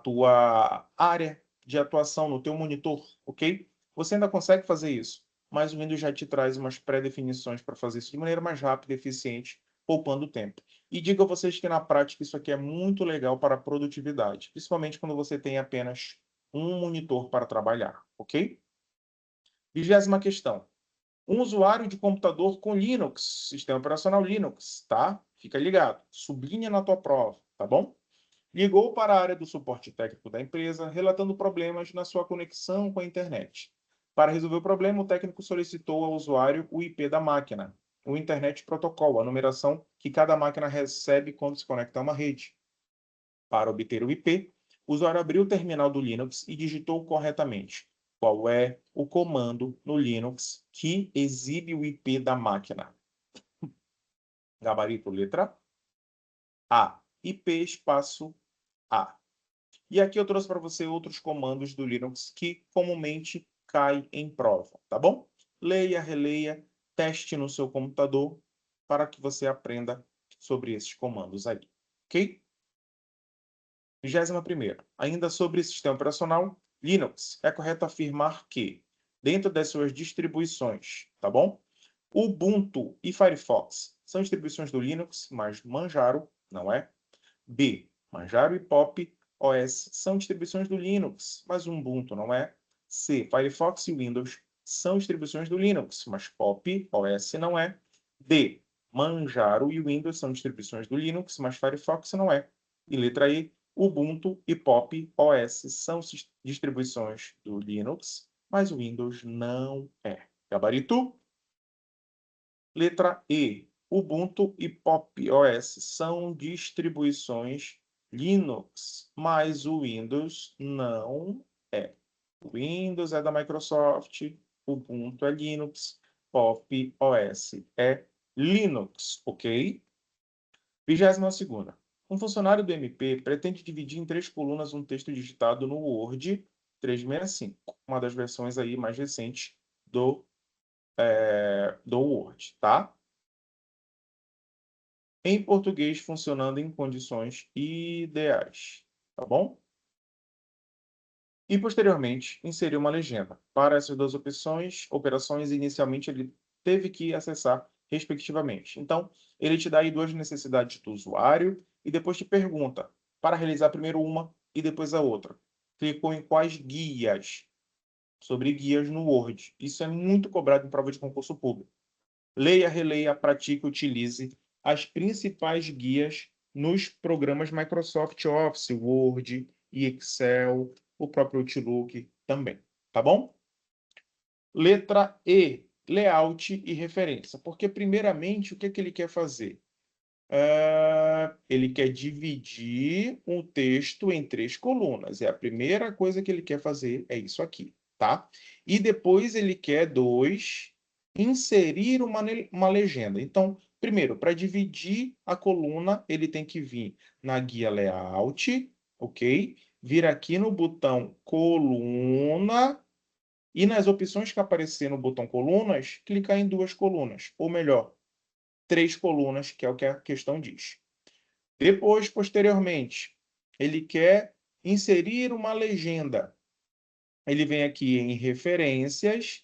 tua área de atuação, no teu monitor, ok? Você ainda consegue fazer isso, mas o Windows já te traz umas pré-definições para fazer isso de maneira mais rápida e eficiente, poupando tempo. E digo a vocês que na prática isso aqui é muito legal para a produtividade, principalmente quando você tem apenas um monitor para trabalhar, ok? 20ª questão. Um usuário de computador com Linux, sistema operacional Linux, tá? Fica ligado, sublinha na tua prova, tá bom? Ligou para a área do suporte técnico da empresa, relatando problemas na sua conexão com a internet. Para resolver o problema, o técnico solicitou ao usuário o IP da máquina, o Internet Protocol, a numeração que cada máquina recebe quando se conecta a uma rede. Para obter o IP, o usuário abriu o terminal do Linux e digitou corretamente qual é o comando no Linux que exibe o IP da máquina. Gabarito letra A. IP espaço A. E aqui eu trouxe para você outros comandos do Linux que comumente caem em prova, tá bom? Leia, releia, teste no seu computador para que você aprenda sobre esses comandos aí, ok? 21ª. Ainda sobre sistema operacional Linux, é correto afirmar que, dentro das suas distribuições, tá bom? Ubuntu e Firefox são distribuições do Linux, mas Manjaro não é. B. Manjaro e Pop OS são distribuições do Linux, mas Ubuntu não é. C. Firefox e Windows são distribuições do Linux, mas Pop OS não é. D. Manjaro e Windows são distribuições do Linux, mas Firefox não é. E letra E. Ubuntu e Pop OS são distribuições do Linux, mas o Windows não é. Gabarito? Letra E. Ubuntu e Pop OS são distribuições Linux, mas o Windows não é. O Windows é da Microsoft, Ubuntu é Linux, Pop OS é Linux, ok? 22ª. Um funcionário do MP pretende dividir em 3 colunas um texto digitado no Word 365, uma das versões aí mais recentes do Word, tá? Em português, funcionando em condições ideais, tá bom? E, posteriormente, inseriu uma legenda. Para essas duas operações, inicialmente ele teve que acessar, respectivamente. Então, ele te dá aí duas necessidades do usuário e depois te pergunta para realizar primeiro uma e depois a outra. Clicou em quais guias? Sobre guias no Word. Isso é muito cobrado em prova de concurso público. Leia, releia, pratique, utilize as principais guias nos programas Microsoft Office, Word e Excel, o próprio Outlook também, tá bom? Letra E, layout e referência. Porque, primeiramente, o que ele quer fazer? Ele quer dividir um texto em 3 colunas. É a primeira coisa que ele quer fazer, é isso aqui, tá? E depois ele quer, 2, inserir uma legenda. Então, primeiro, para dividir a coluna, ele tem que vir na guia Layout, ok? Vir aqui no botão Coluna e nas opções que aparecer no botão Colunas, clicar em 2 colunas, ou melhor, 3 colunas, que é o que a questão diz. Depois, posteriormente, ele quer inserir uma legenda. Ele vem aqui em referências,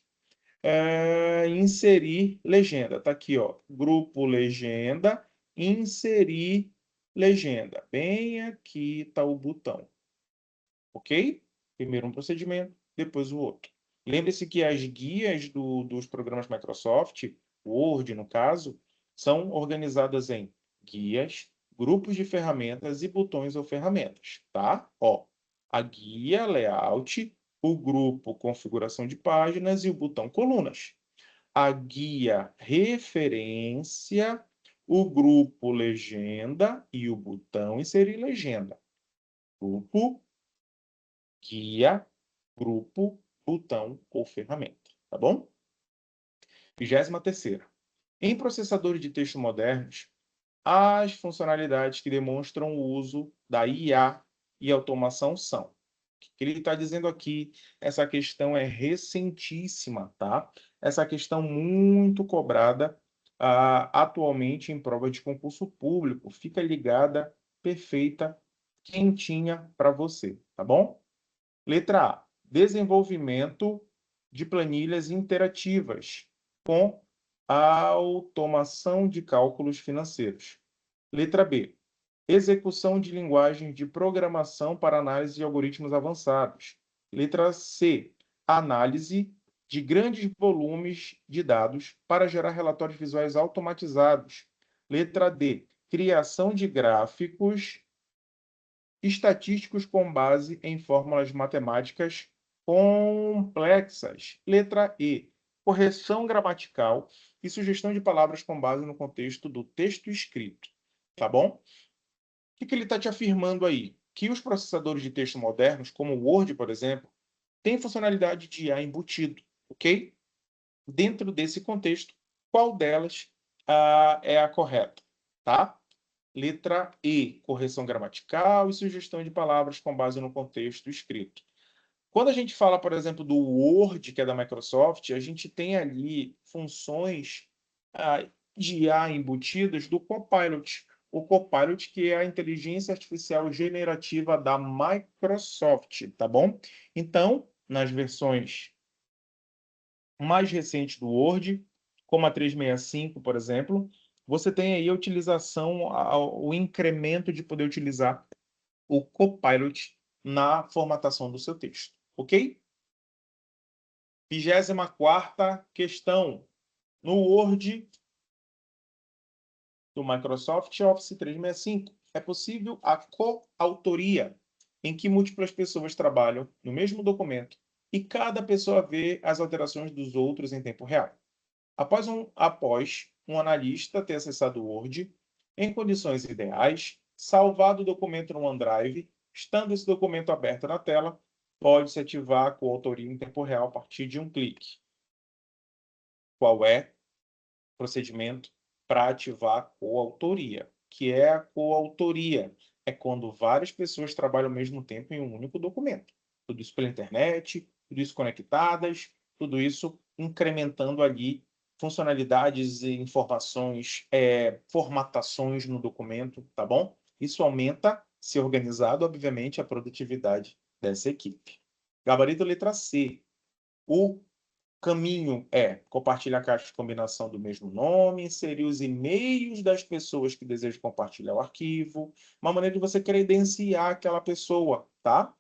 inserir legenda. Está aqui, ó, grupo legenda, inserir legenda. Bem aqui está o botão. Ok? Primeiro um procedimento, depois o outro. Lembre-se que as guias dos programas Microsoft, Word no caso, são organizadas em guias, grupos de ferramentas e botões ou ferramentas, tá? Ó, a guia, layout, o grupo, configuração de páginas e o botão colunas. A guia, referência, o grupo, legenda e o botão inserir legenda. Grupo, guia, grupo, botão ou ferramenta, tá bom? 23ª. Em processadores de texto modernos, as funcionalidades que demonstram o uso da IA e automação são. O que ele está dizendo aqui, essa questão é recentíssima, tá? Essa questão muito cobrada atualmente em prova de concurso público. Fica ligada, perfeita, quentinha para você, tá bom? Letra A. Desenvolvimento de planilhas interativas com a automação de cálculos financeiros. Letra B. Execução de linguagens de programação para análise de algoritmos avançados. Letra C. Análise de grandes volumes de dados para gerar relatórios visuais automatizados. Letra D. Criação de gráficos estatísticos com base em fórmulas matemáticas complexas. Letra E. Correção gramatical e sugestão de palavras com base no contexto do texto escrito. Tá bom? O que ele está te afirmando aí? Que os processadores de texto modernos, como o Word, por exemplo, têm funcionalidade de IA embutido, ok? Dentro desse contexto, qual delas é a correta? Tá? Letra E, correção gramatical e sugestão de palavras com base no contexto escrito. Quando a gente fala, por exemplo, do Word, que é da Microsoft, a gente tem ali funções de IA embutidas do Copilot. O Copilot, que é a inteligência artificial generativa da Microsoft, tá bom? Então, nas versões mais recentes do Word, como a 365, por exemplo, você tem aí a utilização, o incremento de poder utilizar o Copilot na formatação do seu texto, ok? 24ª questão. No Word do Microsoft Office 365, é possível a coautoria, em que múltiplas pessoas trabalham no mesmo documento e cada pessoa vê as alterações dos outros em tempo real. Após um analista ter acessado o Word, em condições ideais, salvado o documento no OneDrive, estando esse documento aberto na tela, pode-se ativar a coautoria em tempo real a partir de um clique. Qual é o procedimento para ativar a coautoria? Que é a coautoria? É quando várias pessoas trabalham ao mesmo tempo em um único documento. Tudo isso pela internet, tudo isso conectadas, tudo isso incrementando ali funcionalidades e informações, formatações no documento, tá bom? Isso aumenta, se organizado, obviamente, a produtividade dessa equipe. Gabarito letra C. O caminho é compartilhar a caixa de combinação do mesmo nome, inserir os e-mails das pessoas que desejam compartilhar o arquivo, uma maneira de você credenciar aquela pessoa, tá?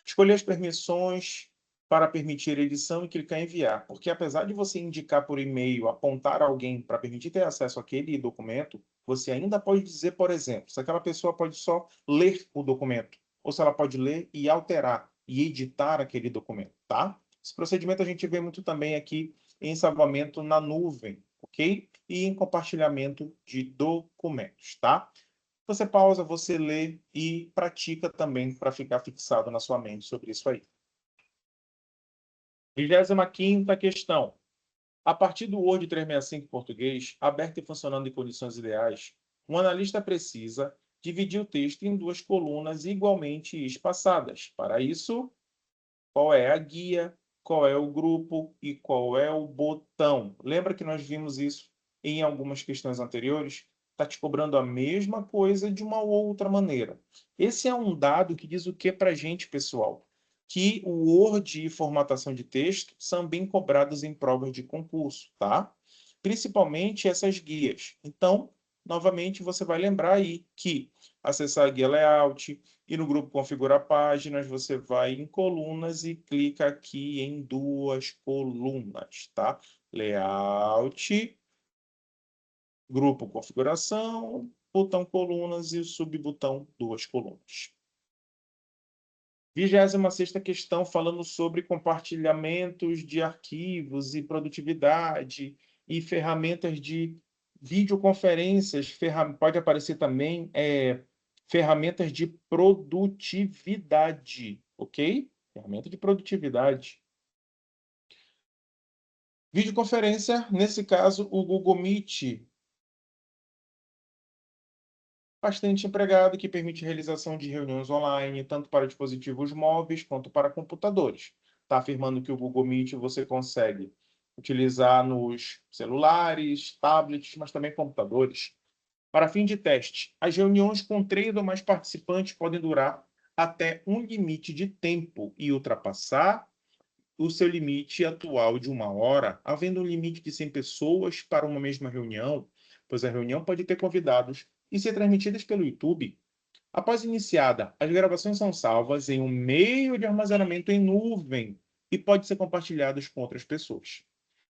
Escolher as permissões para permitir edição e clicar em enviar, porque apesar de você indicar por e-mail, apontar alguém para permitir ter acesso àquele documento, você ainda pode dizer, por exemplo, se aquela pessoa pode só ler o documento, ou se ela pode ler e alterar e editar aquele documento, tá? Esse procedimento a gente vê muito também aqui em salvamento na nuvem, ok? E em compartilhamento de documentos, tá? Você pausa, você lê e pratica também para ficar fixado na sua mente sobre isso aí. 25ª questão. A partir do Word 365 em português, aberto e funcionando em condições ideais, um analista precisa dividir o texto em duas colunas igualmente espaçadas. Para isso, qual é a guia, qual é o grupo e qual é o botão? Lembra que nós vimos isso em algumas questões anteriores? Está te cobrando a mesma coisa de uma outra maneira. Esse é um dado que diz o que para a gente, pessoal? Que o Word e formatação de texto são bem cobrados em provas de concurso, tá? Principalmente essas guias. Então, novamente, você vai lembrar aí que acessar a guia layout e no grupo configurar páginas, você vai em colunas e clica aqui em duas colunas, tá? Layout, grupo configuração, botão colunas e o subbotão duas colunas. 26ª questão, falando sobre compartilhamentos de arquivos e produtividade e ferramentas de videoconferências. Pode aparecer também ferramentas de produtividade, ok? Ferramenta de produtividade. Videoconferência, nesse caso, o Google Meet, bastante empregado, que permite realização de reuniões online, tanto para dispositivos móveis quanto para computadores. Está afirmando que o Google Meet você consegue utilizar nos celulares, tablets, mas também computadores. Para fim de teste, as reuniões com 3 ou mais participantes podem durar até um limite de tempo e ultrapassar o seu limite atual de 1 hora, havendo um limite de 100 pessoas para uma mesma reunião, pois a reunião pode ter convidados e ser transmitidas pelo YouTube. Após iniciada, as gravações são salvas em um meio de armazenamento em nuvem e pode ser compartilhadas com outras pessoas.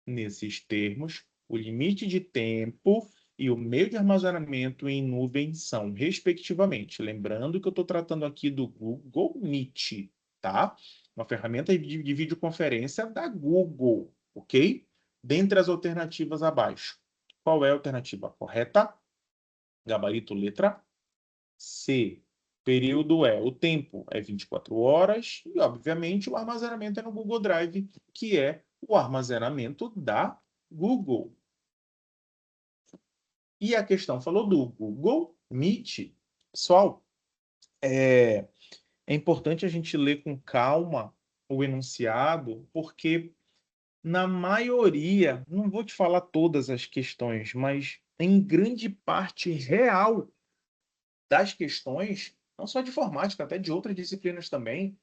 Nesses termos, o limite de tempo e o meio de armazenamento em nuvem são, respectivamente. Lembrando que eu estou tratando aqui do Google Meet, tá? Uma ferramenta de videoconferência da Google, ok? Dentre as alternativas abaixo. Qual é a alternativa correta? Gabarito letra C. Período o tempo é 24 horas e, obviamente, o armazenamento é no Google Drive, que é o armazenamento da Google. E a questão falou do Google Meet. Pessoal, é importante a gente ler com calma o enunciado, porque na maioria, não vou te falar todas as questões, mas em grande parte real das questões, não só de informática, até de outras disciplinas também,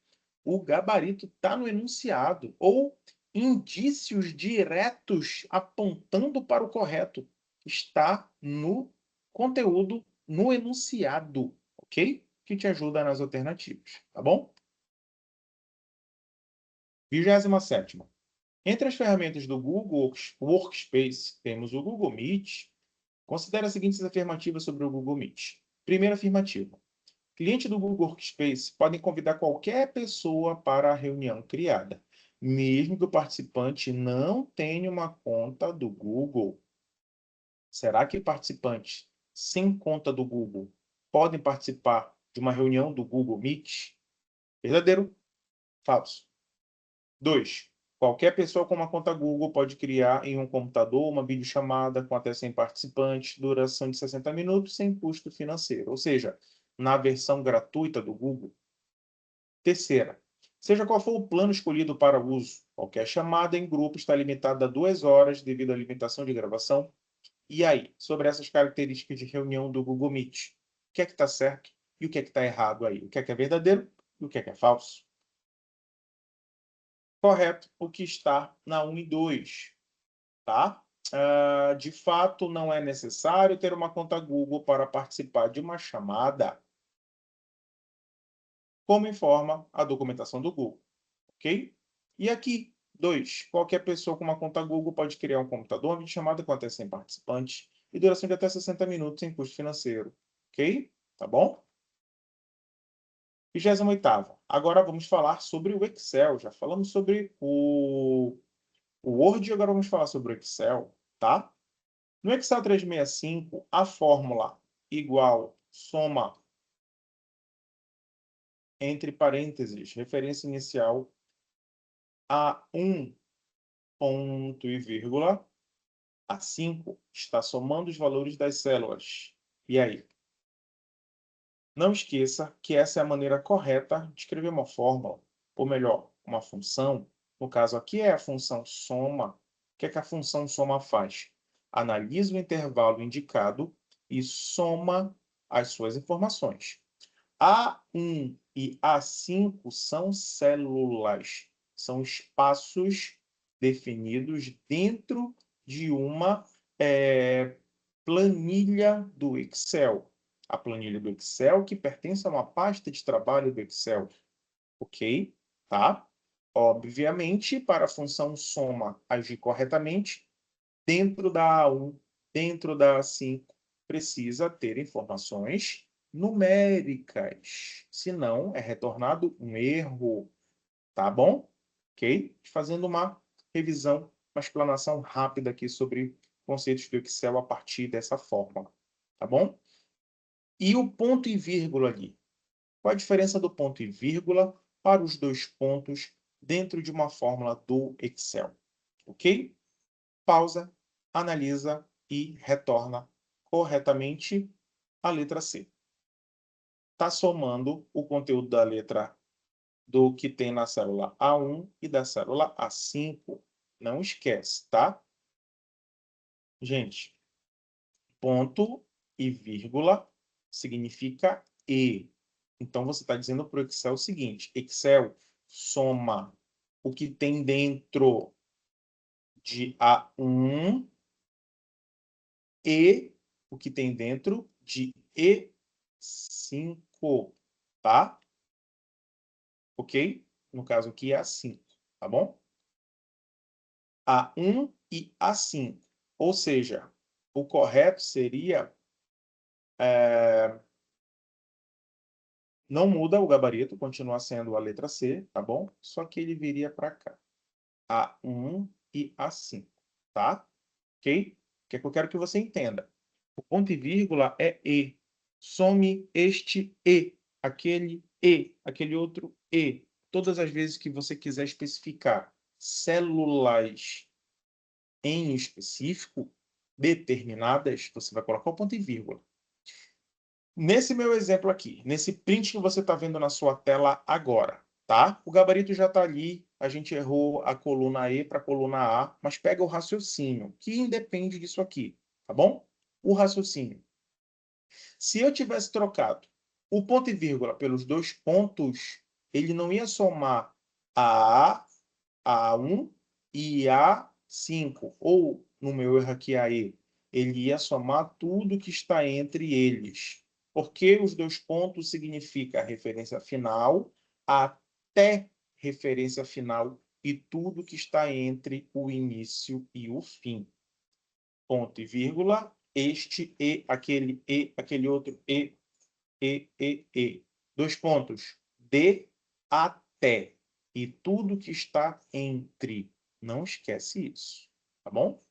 o gabarito está no enunciado, ou indícios diretos apontando para o correto. Está no conteúdo, no enunciado, ok? Que te ajuda nas alternativas, tá bom? 27ª. Entre as ferramentas do Google Workspace, temos o Google Meet. Considere as seguintes afirmativas sobre o Google Meet. Primeira afirmativa. Clientes do Google Workspace podem convidar qualquer pessoa para a reunião criada, mesmo que o participante não tenha uma conta do Google. Será que participantes sem conta do Google podem participar de uma reunião do Google Meet? Verdadeiro? Falso. 2. Qualquer pessoa com uma conta Google pode criar em um computador uma videochamada com até 100 participantes, duração de 60 minutos, sem custo financeiro. Ou seja, na versão gratuita do Google. Terceira, seja qual for o plano escolhido para o uso, qualquer chamada em grupo está limitada a 2 horas devido à limitação de gravação. E aí, sobre essas características de reunião do Google Meet, o que é que está certo e o que é que está errado aí? O que é verdadeiro e o que é falso? Correto, o que está na 1 e 2, tá? De fato, não é necessário ter uma conta Google para participar de uma chamada, como informa a documentação do Google, ok? E aqui, 2. Qualquer pessoa com uma conta Google pode criar um computador, uma videochamada com até 100 participantes e duração de até 60 minutos sem custo financeiro, ok? Tá bom? 28ª. Agora vamos falar sobre o Excel. Já falamos sobre o Word, agora vamos falar sobre o Excel, tá? No Excel 365, a fórmula igual soma entre parênteses, referência inicial a 1 ponto e vírgula, a 5 está somando os valores das células. E aí? Não esqueça que essa é a maneira correta de escrever uma fórmula, ou melhor, uma função. No caso aqui é a função soma. O que é que a função soma faz? Analisa o intervalo indicado e soma as suas informações. A1 e A5 são células, são espaços definidos dentro de uma planilha do Excel. A planilha do Excel que pertence a uma pasta de trabalho do Excel. Ok? Tá? Obviamente, para a função soma agir corretamente, dentro da A1, dentro da A5, precisa ter informações numéricas. Senão, é retornado um erro. Tá bom? Ok? Fazendo uma revisão, uma explanação rápida aqui sobre conceitos do Excel a partir dessa fórmula. Tá bom? E o ponto e vírgula ali? Qual a diferença do ponto e vírgula para os dois pontos dentro de uma fórmula do Excel? Ok? Pausa, analisa e retorna corretamente a letra C. Está somando o conteúdo da letra do que tem na célula A1 e da célula A5. Não esquece, tá? Gente, ponto e vírgula significa e. Então, você está dizendo para o Excel o seguinte: Excel, soma o que tem dentro de A1 e o que tem dentro de E5, tá? Ok? No caso aqui é A5, tá bom? A1 e A5. Ou seja, o correto seria... não muda o gabarito, continua sendo a letra C, tá bom? Só que ele viria para cá. A1 e A5, tá? Ok? O que é que eu quero que você entenda? O ponto e vírgula é E. Some este E, aquele outro E. Todas as vezes que você quiser especificar células em específico, determinadas, você vai colocar o ponto e vírgula. Nesse meu exemplo aqui, nesse print que você está vendo na sua tela agora, tá? O gabarito já está ali, a gente errou a coluna E para a coluna A, mas pega o raciocínio, que independe disso aqui, tá bom? O raciocínio. Se eu tivesse trocado o ponto e vírgula pelos dois pontos, ele não ia somar a A1 e A5, ou, no meu erro aqui, a E. Ele ia somar tudo que está entre eles. Porque os dois pontos significa a referência final até referência final e tudo que está entre o início e o fim. Ponto e vírgula, este aquele outro e. Dois pontos, de até. E tudo que está entre. Não esquece isso, tá bom?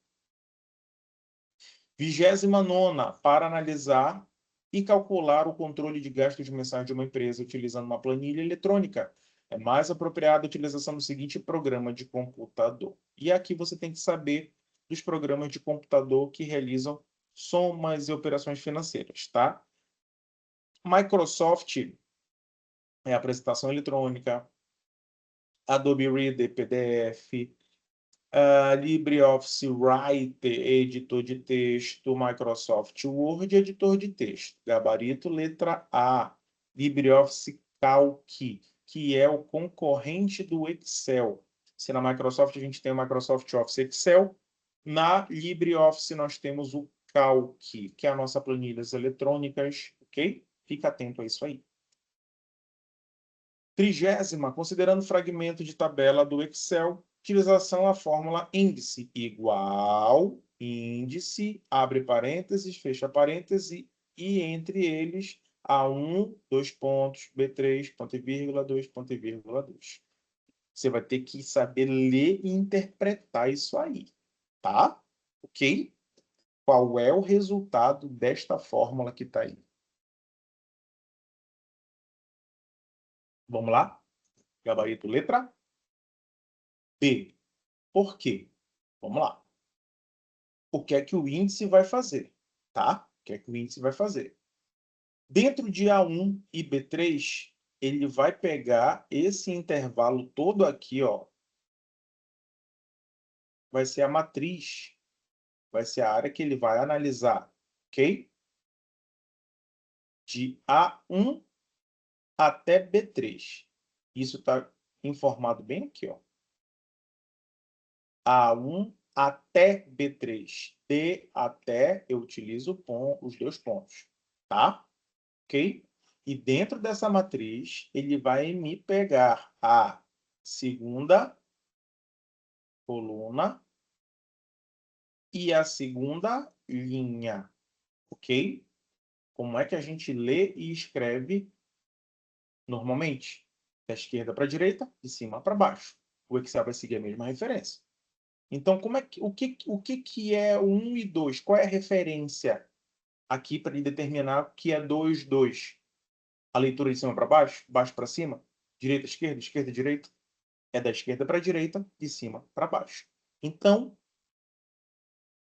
29ª, para analisar e calcular o controle de gastos mensais de uma empresa utilizando uma planilha eletrônica. É mais apropriada a utilização do seguinte programa de computador. E aqui você tem que saber dos programas de computador que realizam somas e operações financeiras, tá? Microsoft é apresentação eletrônica, Adobe Reader, PDF, LibreOffice Writer, editor de texto, Microsoft Word, editor de texto. Gabarito, letra A. LibreOffice Calc, que é o concorrente do Excel. Se na Microsoft a gente tem o Microsoft Office Excel, na LibreOffice nós temos o Calc, que é a nossa planilhas eletrônicas, ok? Fica atento a isso aí. 30ª, considerando fragmento de tabela do Excel, utilização da fórmula índice igual, índice, abre parênteses, fecha parênteses, e entre eles, A1, 2 pontos, B3, ponto e vírgula, 2, ponto e vírgula, 2. Você vai ter que saber ler e interpretar isso aí, tá? Ok? Qual é o resultado desta fórmula que está aí? Vamos lá? Gabarito letra B. Por quê? Vamos lá. O que é que o índice vai fazer, tá? O que é que o índice vai fazer? Dentro de A1 e B3, ele vai pegar esse intervalo todo aqui, ó. Vai ser a matriz, vai ser a área que ele vai analisar, ok? De A1 até B3. Isso está informado bem aqui, ó. A1 até B3. D até, eu utilizo os dois pontos, tá? Ok? E dentro dessa matriz, ele vai me pegar a segunda coluna e a segunda linha, ok? Como é que a gente lê e escreve normalmente? Da esquerda para a direita, de cima para baixo. O Excel vai seguir a mesma referência. Então, o que é o 1 e 2? Qual é a referência aqui para ele determinar o que é 2, 2? A leitura de cima para baixo, baixo para cima, direita, esquerda, direita? É da esquerda para a direita, de cima para baixo. Então,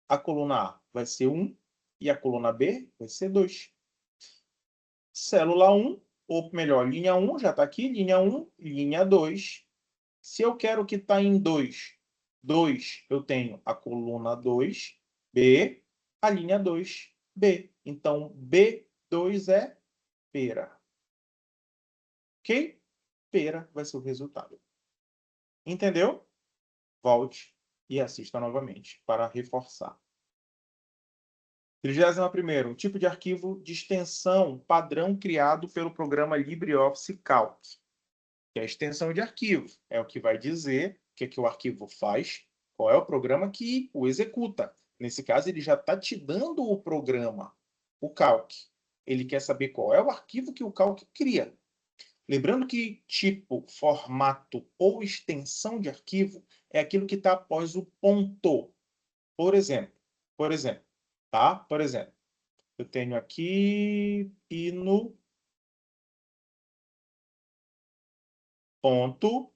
a coluna A vai ser 1 e a coluna B vai ser 2. Célula 1, ou melhor, linha 1, já está aqui, linha 1, linha 2. Se eu quero que está em 2, 2, eu tenho a coluna 2, B, a linha 2, B. Então, B2 é pera. Ok? Pera vai ser o resultado. Entendeu? Volte e assista novamente para reforçar. 31º, tipo de arquivo de extensão padrão criado pelo programa LibreOffice Calc. Que é a extensão de arquivo. É o que vai dizer o que o arquivo faz, qual é o programa que o executa. Nesse caso, ele já está te dando o programa, o Calc. Ele quer saber qual é o arquivo que o Calc cria. Lembrando que tipo, formato ou extensão de arquivo é aquilo que está após o ponto. Por exemplo, tá? Por exemplo, eu tenho aqui pino ponto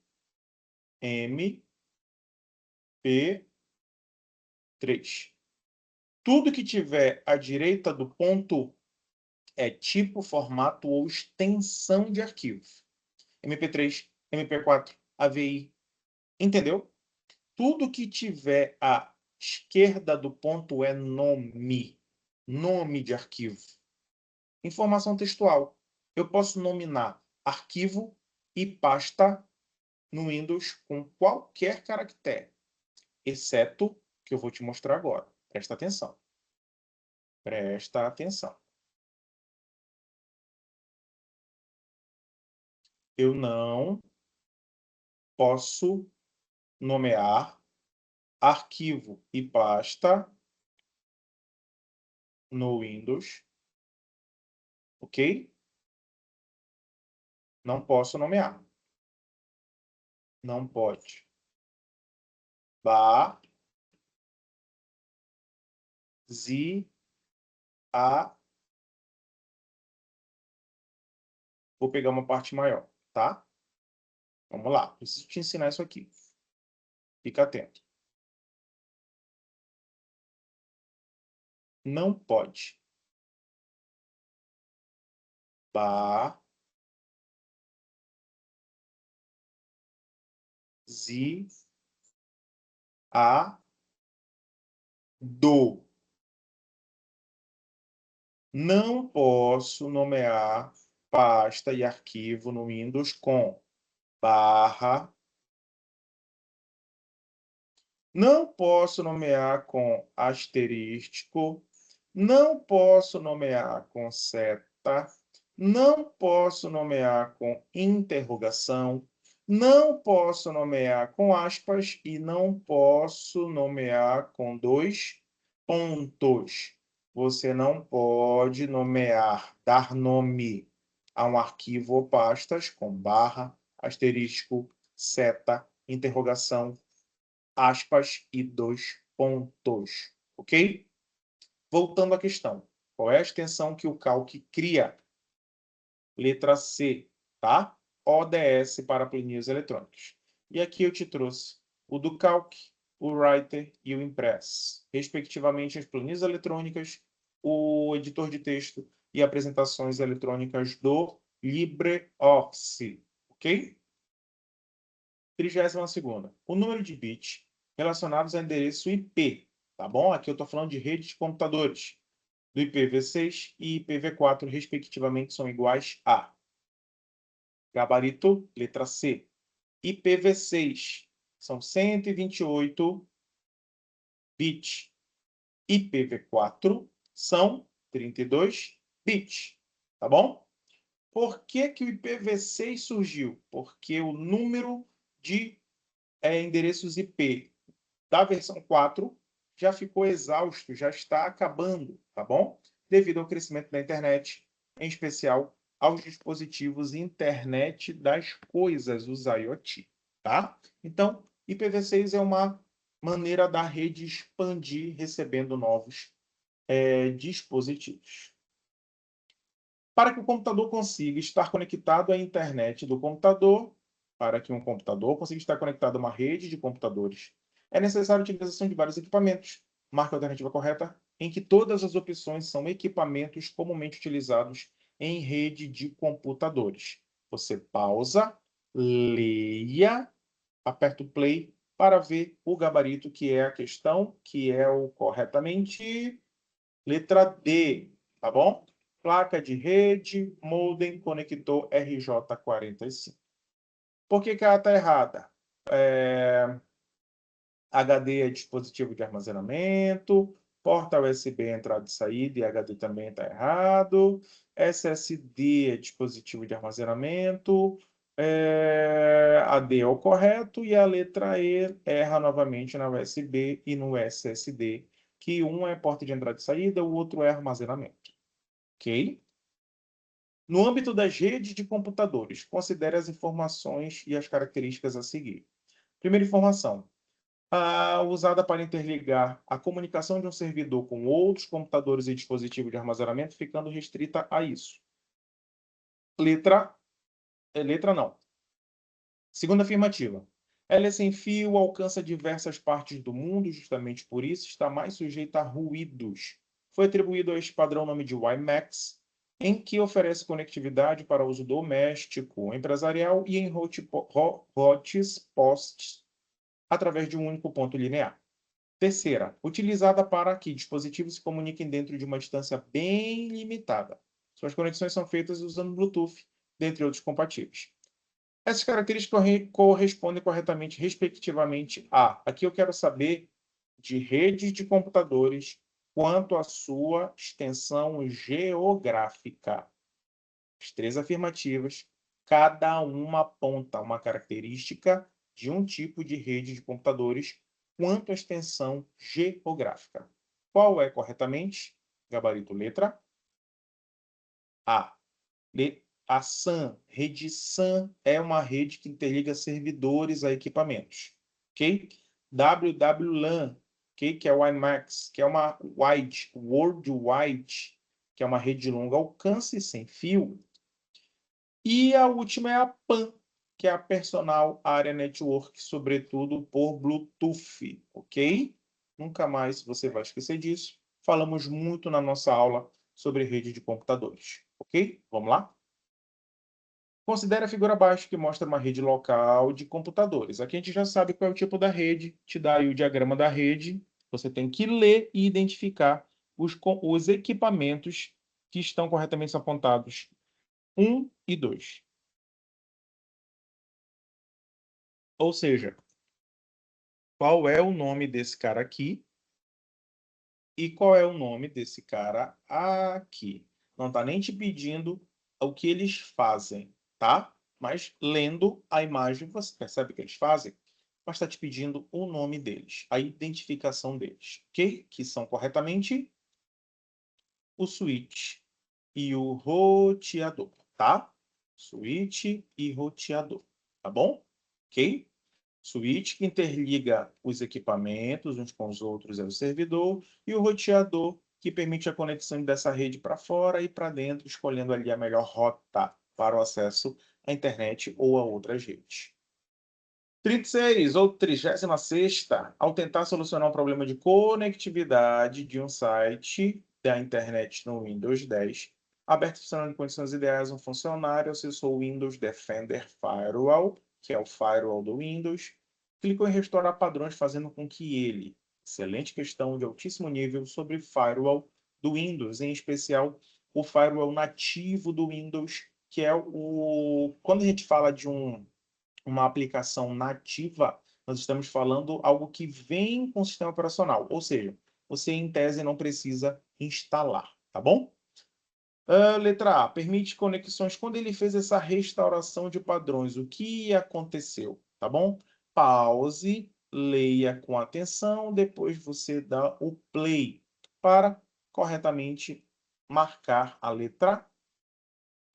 MP3. Tudo que tiver à direita do ponto é tipo, formato ou extensão de arquivo. MP3, MP4, AVI. Entendeu? Tudo que tiver à esquerda do ponto é nome. Nome de arquivo. Informação textual. Eu posso nominar arquivo e pasta no Windows com qualquer caractere, exceto o que eu vou te mostrar agora. Presta atenção. Presta atenção. Eu não posso nomear arquivo e pasta no Windows, ok? Não posso nomear. Não pode. Basear. Vou pegar uma parte maior, tá? Vamos lá. Preciso te ensinar isso aqui. Fica atento. Não pode. Basear. Não posso nomear pasta e arquivo no Windows com barra. Não posso nomear com asterístico. Não posso nomear com seta. Não posso nomear com interrogação. Não posso nomear com aspas e não posso nomear com dois pontos. Você não pode nomear, dar nome a um arquivo ou pastas com barra, asterístico, seta, interrogação, aspas e dois pontos, ok? Voltando à questão. Qual é a extensão que o Calc cria? Letra C, tá? ODS para planilhas eletrônicas. E aqui eu te trouxe o do Calc, o Writer e o Impress, respectivamente as planilhas eletrônicas, o editor de texto e apresentações eletrônicas do LibreOffice, ok? 32ª. O número de bits relacionados ao endereço IP, tá bom? Aqui eu estou falando de rede de computadores. Do IPv6 e IPv4, respectivamente, são iguais a gabarito, letra C. IPv6 são 128 bits. IPv4 são 32 bits, tá bom? Por que que o IPv6 surgiu? Porque o número de endereços IP da versão 4 já ficou exausto, já está acabando, tá bom? Devido ao crescimento da internet, em especial aos dispositivos internet das coisas, os IoT, tá? Então, IPv6 é uma maneira da rede expandir recebendo novos dispositivos. Para que o computador consiga estar conectado à internet do computador, para que um computador consiga estar conectado a uma rede de computadores, é necessária a utilização de vários equipamentos. Marca a alternativa correta, em que todas as opções são equipamentos comumente utilizados em rede de computadores. Você pausa, leia, aperta o play para ver o gabarito, que é a questão, que é o corretamente letra D, tá bom? Placa de rede, modem, conector RJ45. Por que que ela está errada? HD é dispositivo de armazenamento, porta USB é entrada e saída, e HD também está errado. SSD é dispositivo de armazenamento, AD é o correto, e a letra E erra novamente na USB e no SSD, que um é porta de entrada e saída, o outro é armazenamento. Ok? No âmbito das redes de computadores, considere as informações e as características a seguir. Primeira informação. Usada para interligar a comunicação de um servidor com outros computadores e dispositivos de armazenamento, ficando restrita a isso. Letra não. Segunda afirmativa. Ela é sem fio, alcança diversas partes do mundo, justamente por isso está mais sujeita a ruídos. Foi atribuído a este padrão o nome de WiMAX, em que oferece conectividade para uso doméstico, empresarial e em hotspots através de um único ponto linear. Terceira, utilizada para que dispositivos se comuniquem dentro de uma distância bem limitada. Suas conexões são feitas usando Bluetooth, dentre outros compatíveis. Essas características correspondem corretamente, respectivamente, a... Aqui eu quero saber de redes de computadores quanto à sua extensão geográfica. As três afirmativas, cada uma aponta uma característica de um tipo de rede de computadores quanto à extensão geográfica. Qual é corretamente? Gabarito letra A. A SAN, rede SAN, é uma rede que interliga servidores a equipamentos. Ok? WWLAN, ok? Que é o WiMAX, que é uma Wide, World Wide, que é uma rede de longo alcance sem fio. E a última é a PAN, que é a Personal Area Network, sobretudo por Bluetooth, ok? Nunca mais você vai esquecer disso. Falamos muito na nossa aula sobre rede de computadores, ok? Vamos lá? Considere a figura abaixo que mostra uma rede local de computadores. Aqui a gente já sabe qual é o tipo da rede, te dá aí o diagrama da rede. Você tem que ler e identificar os equipamentos que estão corretamente apontados 1 e 2. Ou seja, qual é o nome desse cara aqui e qual é o nome desse cara aqui. Não está nem te pedindo o que eles fazem, tá? Mas lendo a imagem, você percebe o que eles fazem, mas está te pedindo o nome deles, a identificação deles, ok? Que são corretamente o switch e o roteador, tá? Switch e roteador, tá bom? Ok? Switch que interliga os equipamentos uns com os outros é o servidor, e o roteador que permite a conexão dessa rede para fora e para dentro, escolhendo ali a melhor rota para o acesso à internet ou a outras redes. 36 ou 36ª, ao tentar solucionar um problema de conectividade de um site da internet no Windows 10, aberto funcionando em condições ideais, um funcionário acessou o Windows Defender Firewall, que é o firewall do Windows, clicou em restaurar padrões, fazendo com que ele, excelente questão de altíssimo nível sobre firewall do Windows, em especial o firewall nativo do Windows, que é quando a gente fala de uma aplicação nativa, nós estamos falando algo que vem com o sistema operacional, ou seja, você em tese não precisa instalar, tá bom? Letra A, permite conexões. Quando ele fez essa restauração de padrões, o que aconteceu? Tá bom? Pause, leia com atenção, depois você dá o play para corretamente marcar a letra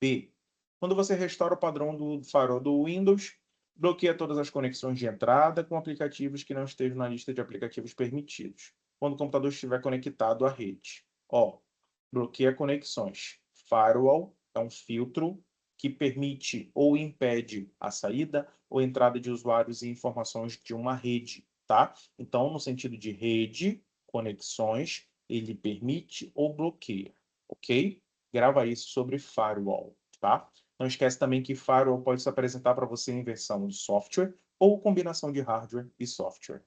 B. Quando você restaura o padrão do firewall do Windows, bloqueia todas as conexões de entrada com aplicativos que não estejam na lista de aplicativos permitidos, quando o computador estiver conectado à rede. Ó, bloqueia conexões. Firewall é um filtro que permite ou impede a saída ou entrada de usuários e informações de uma rede, tá? Então, no sentido de rede, conexões, ele permite ou bloqueia, ok? Grava isso sobre firewall, tá? Não esquece também que firewall pode se apresentar para você em versão de software ou combinação de hardware e software.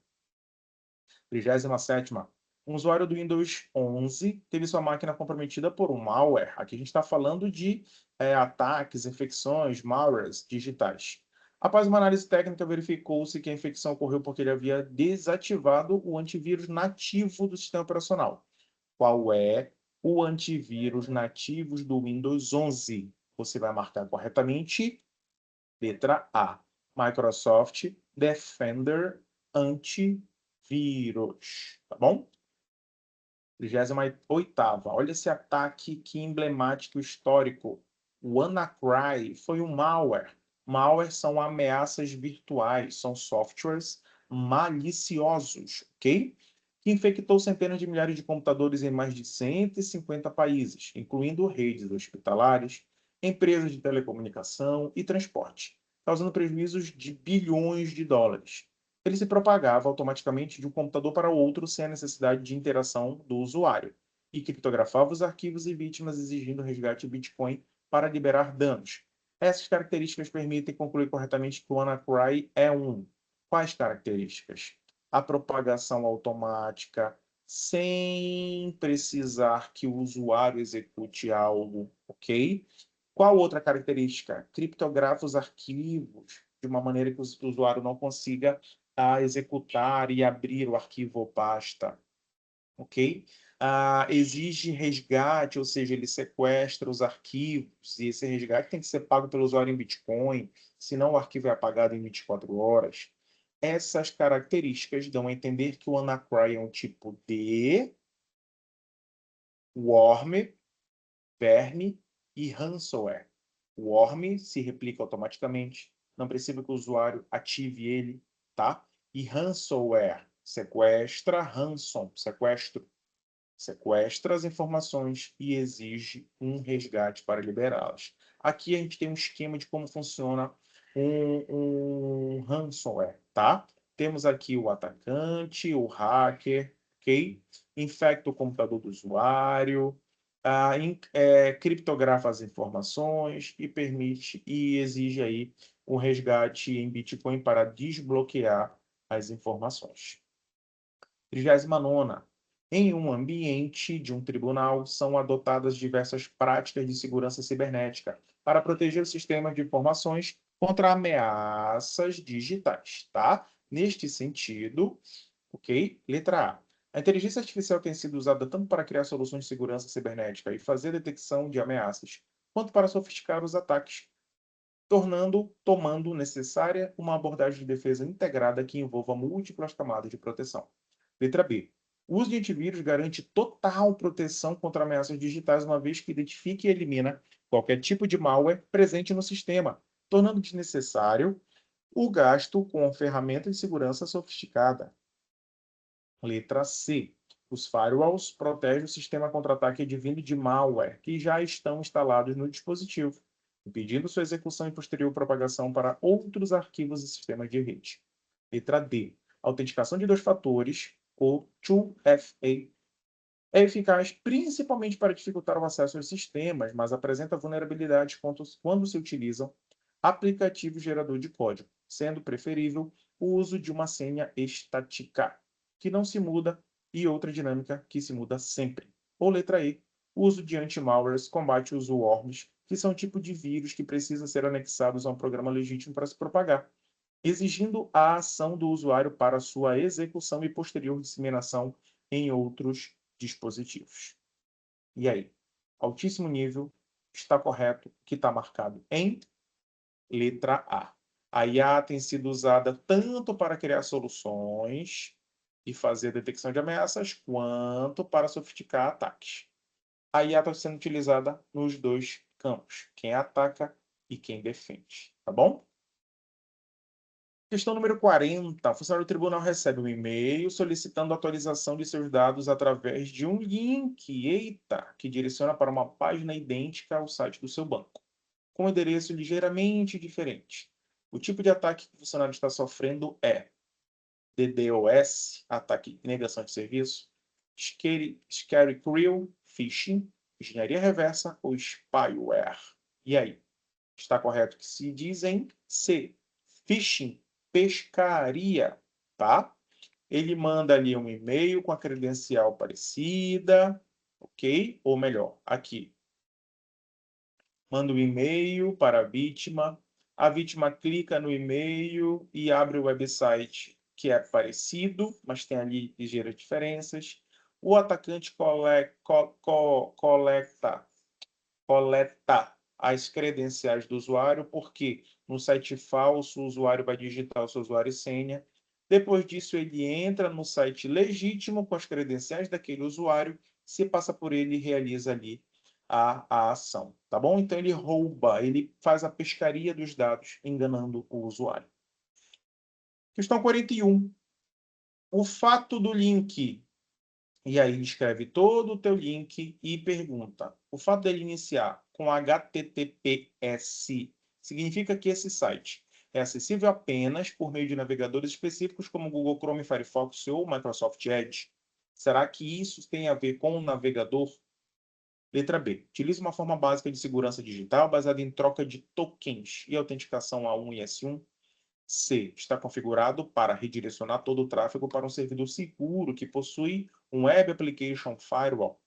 37ª. Um usuário do Windows 11 teve sua máquina comprometida por um malware. Aqui a gente está falando de ataques, infecções, malwares digitais. Após uma análise técnica, verificou-se que a infecção ocorreu porque ele havia desativado o antivírus nativo do sistema operacional. Qual é o antivírus nativos do Windows 11? Você vai marcar corretamente. Letra A. Microsoft Defender Antivírus. Tá bom? 38ª. Olha esse ataque que emblemático histórico. O WannaCry foi um malware. Malware são ameaças virtuais, são softwares maliciosos, ok? Que infectou centenas de milhares de computadores em mais de 150 países, incluindo redes hospitalares, empresas de telecomunicação e transporte, causando prejuízos de bilhões de dólares. Ele se propagava automaticamente de um computador para outro sem a necessidade de interação do usuário, e criptografava os arquivos e vítimas, exigindo resgate Bitcoin para liberar danos. Essas características permitem concluir corretamente que o WannaCry é um. Quais características? A propagação automática, sem precisar que o usuário execute algo, ok? Qual outra característica? Criptografa os arquivos de uma maneira que o usuário não consiga executar e abrir o arquivo ou pasta, ok? Exige resgate, ou seja, ele sequestra os arquivos, e esse resgate tem que ser pago pelo usuário em Bitcoin, senão o arquivo é apagado em 24 horas. Essas características dão a entender que o WannaCry é um tipo de worm, verme e ransomware. O worm se replica automaticamente, não precisa que o usuário ative ele, tá? E ransomware, sequestro, sequestra as informações e exige um resgate para liberá-las. Aqui a gente tem um esquema de como funciona um ransomware, tá? Temos aqui o atacante, o hacker, ok? Infecta o computador do usuário, criptografa as informações e permite e exige aí um resgate em Bitcoin para desbloquear as informações. 39ª. Em um ambiente de um tribunal, são adotadas diversas práticas de segurança cibernética para proteger o sistema de informações contra ameaças digitais, tá? Neste sentido, ok? Letra A. A inteligência artificial tem sido usada tanto para criar soluções de segurança cibernética e fazer detecção de ameaças, quanto para sofisticar os ataques, tomando necessária uma abordagem de defesa integrada que envolva múltiplas camadas de proteção. Letra B. O uso de antivírus garante total proteção contra ameaças digitais, uma vez que identifica e elimina qualquer tipo de malware presente no sistema, tornando desnecessário o gasto com ferramenta de segurança sofisticada. Letra C. Os firewalls protegem o sistema contra ataque advindo de malware que já estão instalados no dispositivo, impedindo sua execução e posterior propagação para outros arquivos e sistemas de rede. Letra D. A autenticação de dois fatores, ou 2FA, é eficaz principalmente para dificultar o acesso aos sistemas, mas apresenta vulnerabilidades quando se utilizam aplicativos gerador de código, sendo preferível o uso de uma senha estática, que não se muda, e outra dinâmica que se muda sempre. Ou letra E, o uso de anti-malwares combate os worms, que são um tipo de vírus que precisa ser anexados a um programa legítimo para se propagar, exigindo a ação do usuário para sua execução e posterior disseminação em outros dispositivos. E aí? Altíssimo nível, está correto, que está marcado em letra A. A IA tem sido usada tanto para criar soluções e fazer detecção de ameaças, quanto para sofisticar ataques. A IA está sendo utilizada nos dois campos, quem ataca e quem defende, tá bom? Questão número 40. O funcionário do tribunal recebe um e-mail solicitando atualização de seus dados através de um link, que direciona para uma página idêntica ao site do seu banco, com um endereço ligeiramente diferente. O tipo de ataque que o funcionário está sofrendo é DDoS, ataque de negação de serviço, Scary Crew, phishing, engenharia reversa ou spyware. E aí? Está correto que se dizem C, phishing, pescaria, tá? Ele manda ali um e-mail com a credencial parecida, ok? Ou melhor, aqui. Manda um e-mail para a vítima clica no e-mail e abre o website que é parecido, mas tem ali ligeiras diferenças. O atacante coleta as credenciais do usuário, porque no site falso o usuário vai digitar o seu usuário e senha. Depois disso, ele entra no site legítimo com as credenciais daquele usuário, se passa por ele e realiza ali a ação, tá bom? Então ele rouba, ele faz a pescaria dos dados, enganando o usuário. Questão 41. O fato do link. E aí escreve todo o teu link e pergunta. O fato dele iniciar com HTTPS significa que esse site é acessível apenas por meio de navegadores específicos como Google Chrome, Firefox ou Microsoft Edge. Será que isso tem a ver com o navegador? Letra B. Utiliza uma forma básica de segurança digital baseada em troca de tokens e autenticação A1 e S1. C. Está configurado para redirecionar todo o tráfego para um servidor seguro que possui um Web Application Firewall.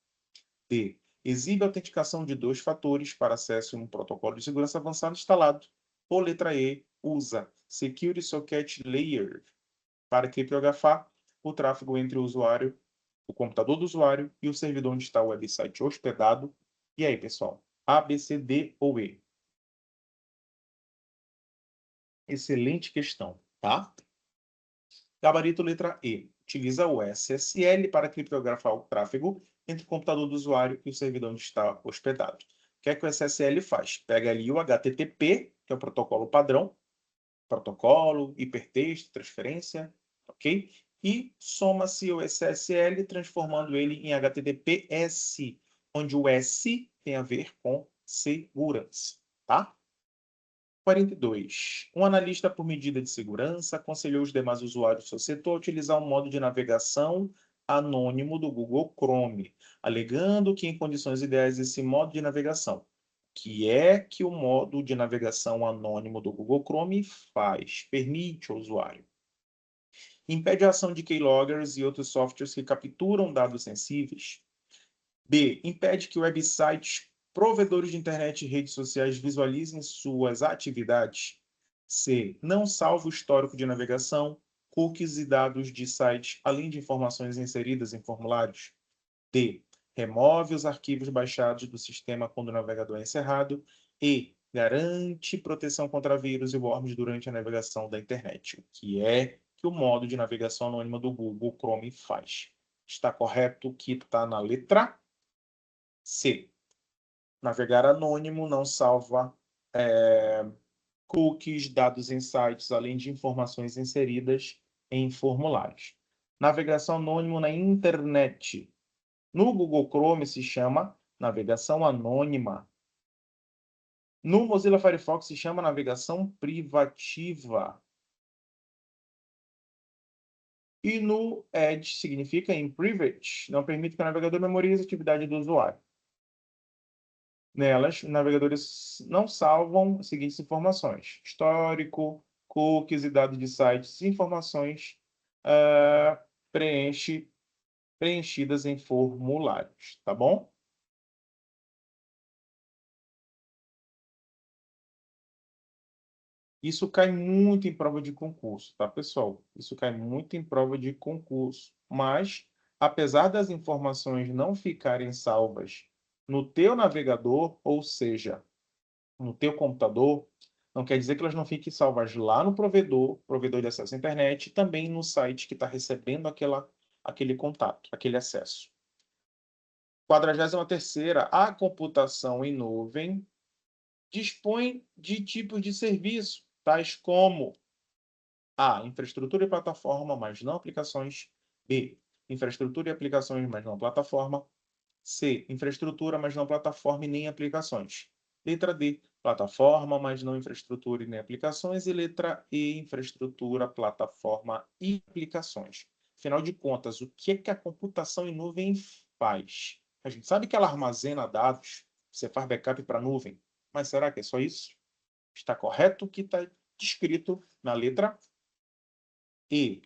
D. Exibe a autenticação de dois fatores para acesso em um protocolo de segurança avançado instalado. Ou letra E. Usa Security Socket Layer para criptografar o tráfego entre o usuário, o computador do usuário e o servidor onde está o website hospedado. E aí, pessoal? A, B, C, D ou E? Excelente questão, tá? Gabarito letra E. Utiliza o SSL para criptografar o tráfego entre o computador do usuário e o servidor onde está hospedado. O que é que o SSL faz? Pega ali o HTTP, que é o protocolo padrão, protocolo, hipertexto, transferência, ok? E soma-se o SSL, transformando ele em HTTPS, onde o S tem a ver com segurança, tá? 42. Um analista, por medida de segurança, aconselhou os demais usuários do seu setor a utilizar um modo de navegação anônimo do Google Chrome, alegando que, em condições ideais, esse modo de navegação, que é que o modo de navegação anônimo do Google Chrome faz, permite ao usuário. Impede a ação de keyloggers e outros softwares que capturam dados sensíveis. B. Impede que websites, provedores de internet e redes sociais visualizem suas atividades. C. Não salva o histórico de navegação, cookies e dados de sites, além de informações inseridas em formulários. D. Remove os arquivos baixados do sistema quando o navegador é encerrado. E. Garante proteção contra vírus e worms durante a navegação da internet, o que é que o modo de navegação anônima do Google Chrome faz. Está correto o que está na letra C. Navegar anônimo não salva cookies, dados em sites, além de informações inseridas em formulários. Navegação anônimo na internet. No Google Chrome se chama navegação anônima. No Mozilla Firefox se chama navegação privativa. E no Edge significa in private, não permite que o navegador memorize a atividade do usuário. Nelas, os navegadores não salvam as seguintes informações: histórico, cookies e dados de sites, informações preenchidas em formulários, tá bom? Isso cai muito em prova de concurso, tá, pessoal? Isso cai muito em prova de concurso. Mas, apesar das informações não ficarem salvas no teu navegador, ou seja, no teu computador, não quer dizer que elas não fiquem salvas lá no provedor de acesso à internet, e também no site que está recebendo aquele contato, aquele acesso. 43ª, a computação em nuvem dispõe de tipos de serviço, tais como A, infraestrutura e plataforma, mas não aplicações. B, infraestrutura e aplicações, mas não plataforma. C, infraestrutura, mas não plataforma e nem aplicações. Letra D, plataforma, mas não infraestrutura e nem aplicações. E letra E, infraestrutura, plataforma e aplicações. Afinal de contas, o que é que a computação em nuvem faz? A gente sabe que ela armazena dados, você faz backup para a nuvem, mas será que é só isso? Está correto o que está descrito na letra E.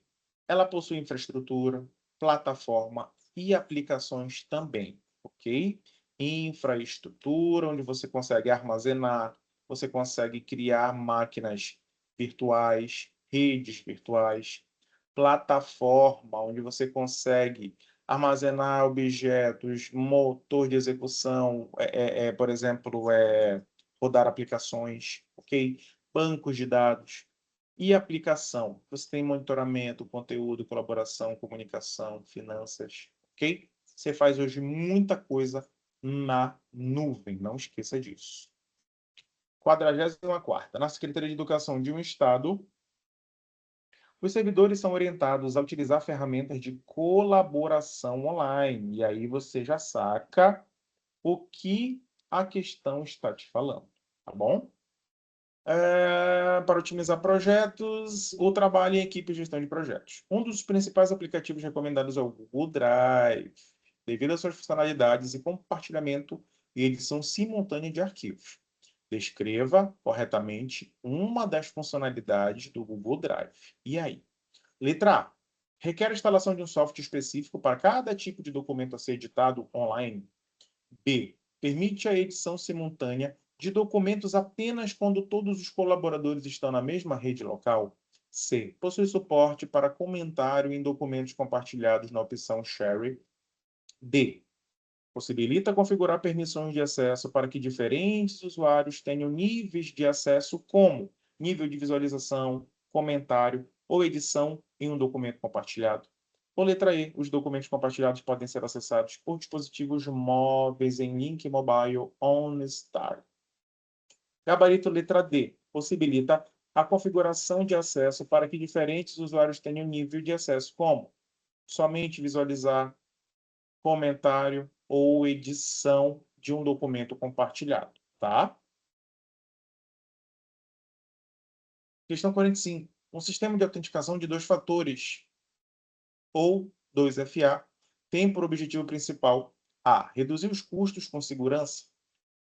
Ela possui infraestrutura, plataforma e aplicações também, ok? Infraestrutura, onde você consegue armazenar, você consegue criar máquinas virtuais, redes virtuais. Plataforma, onde você consegue armazenar objetos, motor de execução, por exemplo, rodar aplicações, ok? Bancos de dados. E aplicação? Você tem monitoramento, conteúdo, colaboração, comunicação, finanças, ok? Você faz hoje muita coisa na nuvem, não esqueça disso. 44ª. Na Secretaria de Educação de um Estado, os servidores são orientados a utilizar ferramentas de colaboração online. E aí você já saca o que a questão está te falando, tá bom? Para otimizar projetos, o trabalho em equipe de gestão de projetos. Um dos principais aplicativos recomendados é o Google Drive, devido às suas funcionalidades e compartilhamento e edição simultânea de arquivos. Descreva corretamente uma das funcionalidades do Google Drive. E aí? Letra A. Requer a instalação de um software específico para cada tipo de documento a ser editado online. B. Permite a edição simultânea de documentos apenas quando todos os colaboradores estão na mesma rede local. C. Possui suporte para comentário em documentos compartilhados na opção Share. D. Possibilita configurar permissões de acesso para que diferentes usuários tenham níveis de acesso como nível de visualização, comentário ou edição em um documento compartilhado. Ou letra E, os documentos compartilhados podem ser acessados por dispositivos móveis em link mobile OnStar. Gabarito letra D, possibilita a configuração de acesso para que diferentes usuários tenham nível de acesso, como somente visualizar, comentário ou edição de um documento compartilhado, tá? Questão 45. Um sistema de autenticação de 2 fatores, ou 2FA, tem por objetivo principal A. Reduzir os custos com segurança.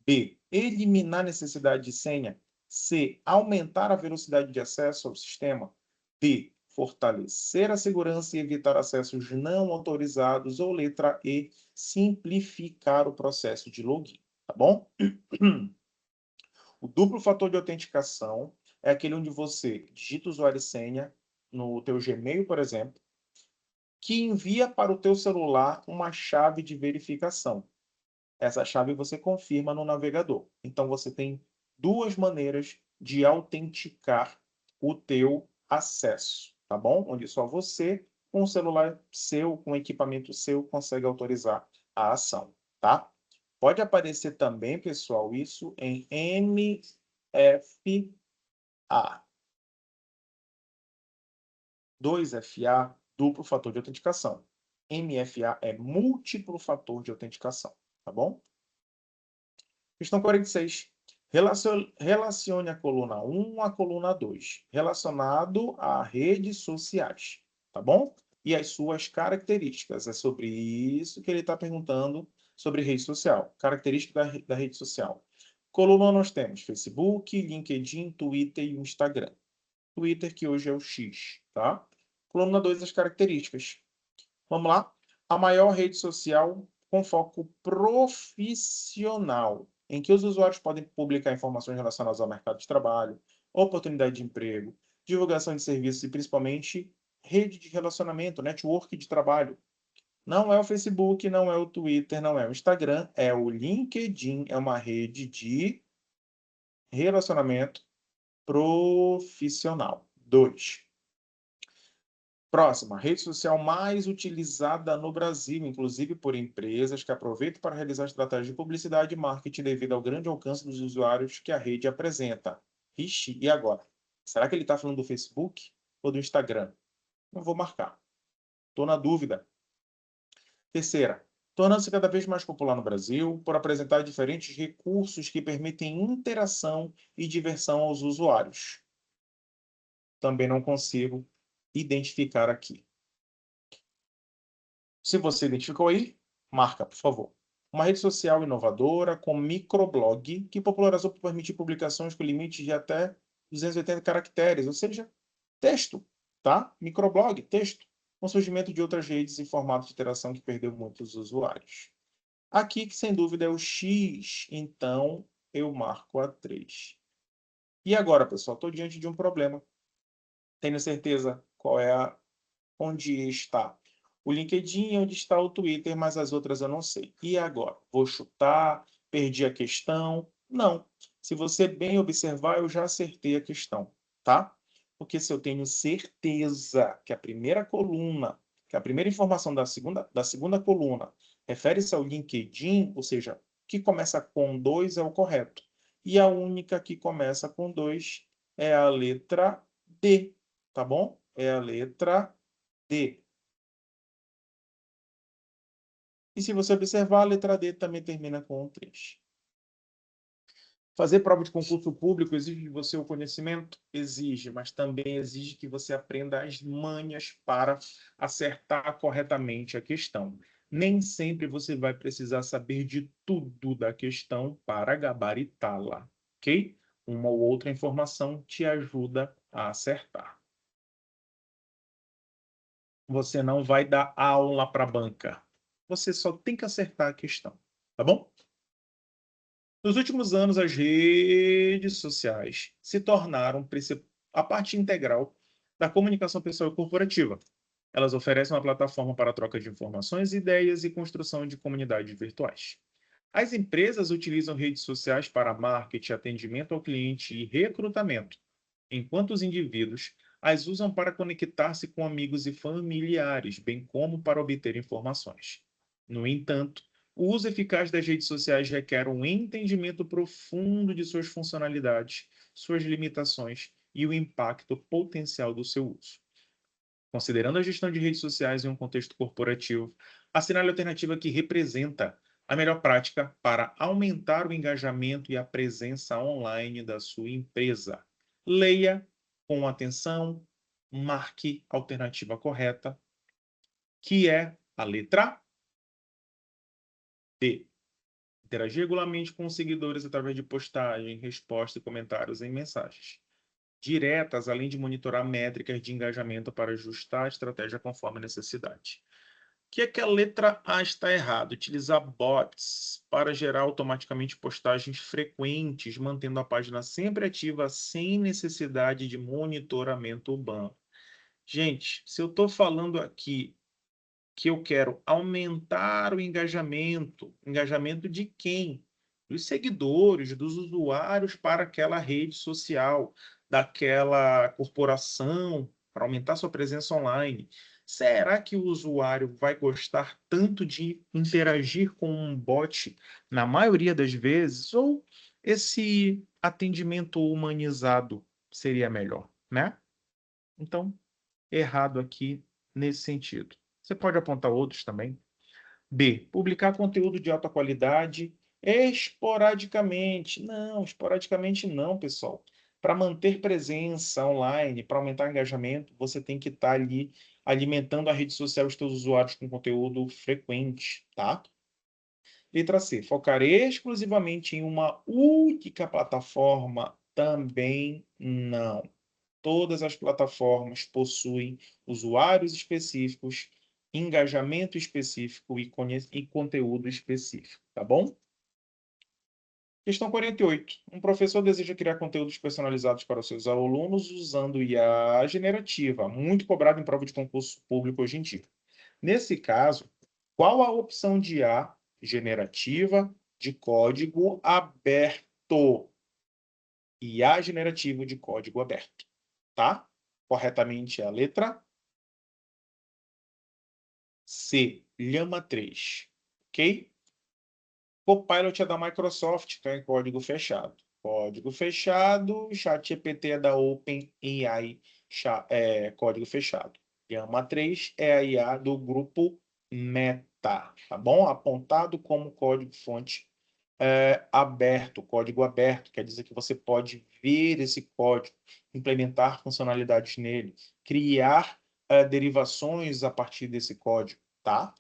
B. Eliminar a necessidade de senha. C. Aumentar a velocidade de acesso ao sistema. D. Fortalecer a segurança e evitar acessos não autorizados. Ou letra E. Simplificar o processo de login. Tá bom? O duplo fator de autenticação é aquele onde você digita usuário e senha no teu Gmail, por exemplo, que envia para o teu celular uma chave de verificação. Essa chave você confirma no navegador. Então, você tem 2 maneiras de autenticar o teu acesso, tá bom? Onde só você, com o celular seu, com o equipamento seu, consegue autorizar a ação, tá? Pode aparecer também, pessoal, isso em MFA. 2FA, duplo fator de autenticação. MFA é múltiplo fator de autenticação, tá bom? Questão 46. Relacione a coluna 1 à coluna 2, relacionado a redes sociais, tá bom? E as suas características. É sobre isso que ele está perguntando sobre rede social. Característica da rede social. Coluna nós temos Facebook, LinkedIn, Twitter e o Instagram. Twitter, que hoje é o X, tá? Coluna 2, as características. Vamos lá? A maior rede social com foco profissional, em que os usuários podem publicar informações relacionadas ao mercado de trabalho, oportunidade de emprego, divulgação de serviços e, principalmente, rede de relacionamento, network de trabalho. Não é o Facebook, não é o Twitter, não é o Instagram, é o LinkedIn, é uma rede de relacionamento profissional. 2. Próxima, rede social mais utilizada no Brasil, inclusive por empresas que aproveitam para realizar estratégias de publicidade e marketing devido ao grande alcance dos usuários que a rede apresenta. Ixi, e agora? Será que ele está falando do Facebook ou do Instagram? Não vou marcar. Estou na dúvida. Terceira, tornando-se cada vez mais popular no Brasil por apresentar diferentes recursos que permitem interação e diversão aos usuários. Também não consigo identificar aqui. Se você identificou aí, marca, por favor. Uma rede social inovadora com microblog que popularizou por permitir publicações com limite de até 280 caracteres, ou seja, texto, tá? Microblog, texto, com surgimento de outras redes e formatos de interação que perdeu muitos usuários. Aqui, que sem dúvida é o X, então eu marco a 3. E agora, pessoal, estou diante de um problema. Tenho certeza onde está o LinkedIn, onde está o Twitter, mas as outras eu não sei. E agora? Vou chutar? Perdi a questão? Não. Se você bem observar, eu já acertei a questão, tá? Porque se eu tenho certeza que a primeira coluna, que a primeira informação da segunda coluna refere-se ao LinkedIn, ou seja, que começa com 2 é o correto. E a única que começa com 2 é a letra D, tá bom? É a letra D. E se você observar, a letra D também termina com um 3. Fazer prova de concurso público exige de você o conhecimento? Exige, mas também exige que você aprenda as manhas para acertar corretamente a questão. Nem sempre você vai precisar saber de tudo da questão para gabaritá-la, ok? Uma ou outra informação te ajuda a acertar. Você não vai dar aula para a banca. Você só tem que acertar a questão, tá bom? Nos últimos anos, as redes sociais se tornaram a parte integral da comunicação pessoal e corporativa. Elas oferecem uma plataforma para a troca de informações, ideias e construção de comunidades virtuais. As empresas utilizam redes sociais para marketing, atendimento ao cliente e recrutamento, enquanto os indivíduos as usam para conectar-se com amigos e familiares, bem como para obter informações. No entanto, o uso eficaz das redes sociais requer um entendimento profundo de suas funcionalidades, suas limitações e o impacto potencial do seu uso. Considerando a gestão de redes sociais em um contexto corporativo, assinale a alternativa que representa a melhor prática para aumentar o engajamento e a presença online da sua empresa. Leia com atenção, marque a alternativa correta, que é a letra B. Interagir regularmente com os seguidores através de postagem, resposta e comentários em mensagens diretas, além de monitorar métricas de engajamento para ajustar a estratégia conforme a necessidade. O que é que a letra A está errada? Utilizar bots para gerar automaticamente postagens frequentes, mantendo a página sempre ativa sem necessidade de monitoramento urbano. Gente, se eu estou falando aqui que eu quero aumentar o engajamento de quem? Dos seguidores, dos usuários para aquela rede social, daquela corporação, para aumentar sua presença online. Será que o usuário vai gostar tanto de interagir com um bot na maioria das vezes? Ou esse atendimento humanizado seria melhor, né? Então, errado aqui nesse sentido. Você pode apontar outros também. B. Publicar conteúdo de alta qualidade esporadicamente. Não, esporadicamente não, pessoal. Para manter presença online, para aumentar o engajamento, você tem que estar ali alimentando a rede social dos seus usuários com conteúdo frequente, tá? Letra C. Focar exclusivamente em uma única plataforma. Também não. Todas as plataformas possuem usuários específicos, engajamento específico e conteúdo específico, tá bom? Questão 48. Um professor deseja criar conteúdos personalizados para os seus alunos usando IA generativa, muito cobrado em prova de concurso público hoje em dia. Nesse caso, qual a opção de IA generativa de código aberto? IA generativo de código aberto, tá? Corretamente é a letra C, Llama 3, ok? Copilot é da Microsoft, então é código fechado. Código fechado, ChatGPT é da OpenAI, código fechado. Llama 3 é a IA do grupo Meta, tá bom? Apontado como código-fonte aberto, código aberto, quer dizer que você pode ver esse código, implementar funcionalidades nele, criar derivações a partir desse código, tá?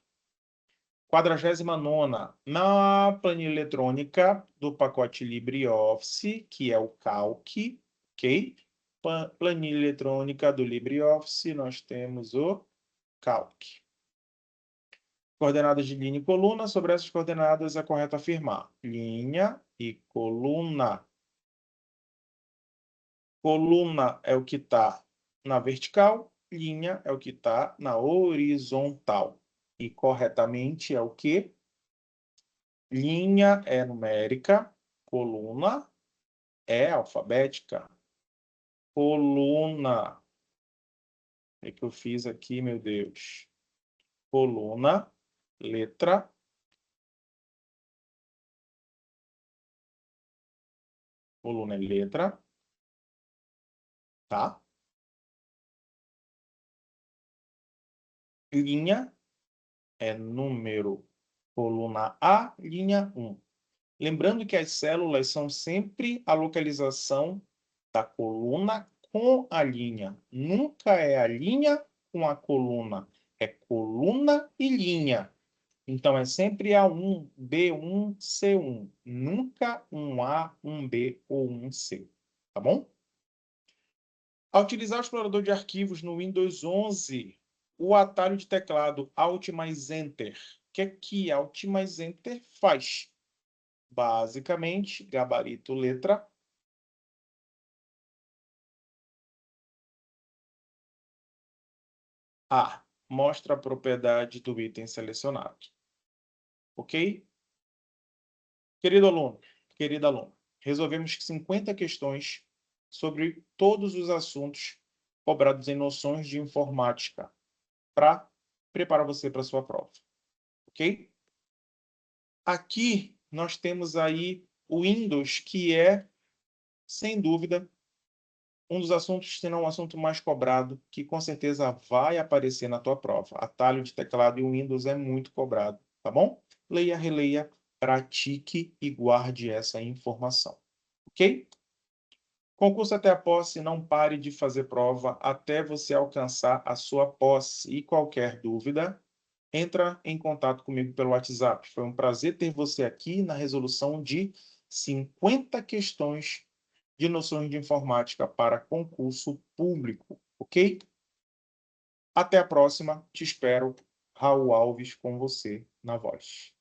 49ª, na planilha eletrônica do pacote LibreOffice, que é o Calc, ok? Planilha eletrônica do LibreOffice, nós temos o Calc. Coordenadas de linha e coluna, sobre essas coordenadas é correto afirmar linha e coluna. Coluna é o que está na vertical, linha é o que está na horizontal. E corretamente é o que? Linha é numérica, coluna é alfabética. Coluna. O que eu fiz aqui, meu Deus? Coluna, letra. Coluna é letra. Tá? Linha é número. Coluna A, linha 1. Lembrando que as células são sempre a localização da coluna com a linha. Nunca é a linha com a coluna. É coluna e linha. Então, é sempre A1, B1, C1. Nunca um A, um B ou um C. Tá bom? Ao utilizar o explorador de arquivos no Windows 11, o atalho de teclado Alt mais Enter, o que é que Alt mais Enter faz? Basicamente, gabarito letra A. Mostra a propriedade do item selecionado. Ok? Querido aluno, querida aluna, resolvemos 50 questões sobre todos os assuntos cobrados em noções de informática para preparar você para a sua prova, ok? Aqui nós temos aí o Windows, que é, sem dúvida, um dos assuntos, se não o assunto mais cobrado, que com certeza vai aparecer na tua prova. Atalho de teclado e o Windows é muito cobrado, tá bom? Leia, releia, pratique e guarde essa informação, ok? Concurso até a posse, não pare de fazer prova até você alcançar a sua posse. E qualquer dúvida, entra em contato comigo pelo WhatsApp. Foi um prazer ter você aqui na resolução de 50 questões de noções de informática para concurso público, ok? Até a próxima, te espero. Raul Alves com você na voz.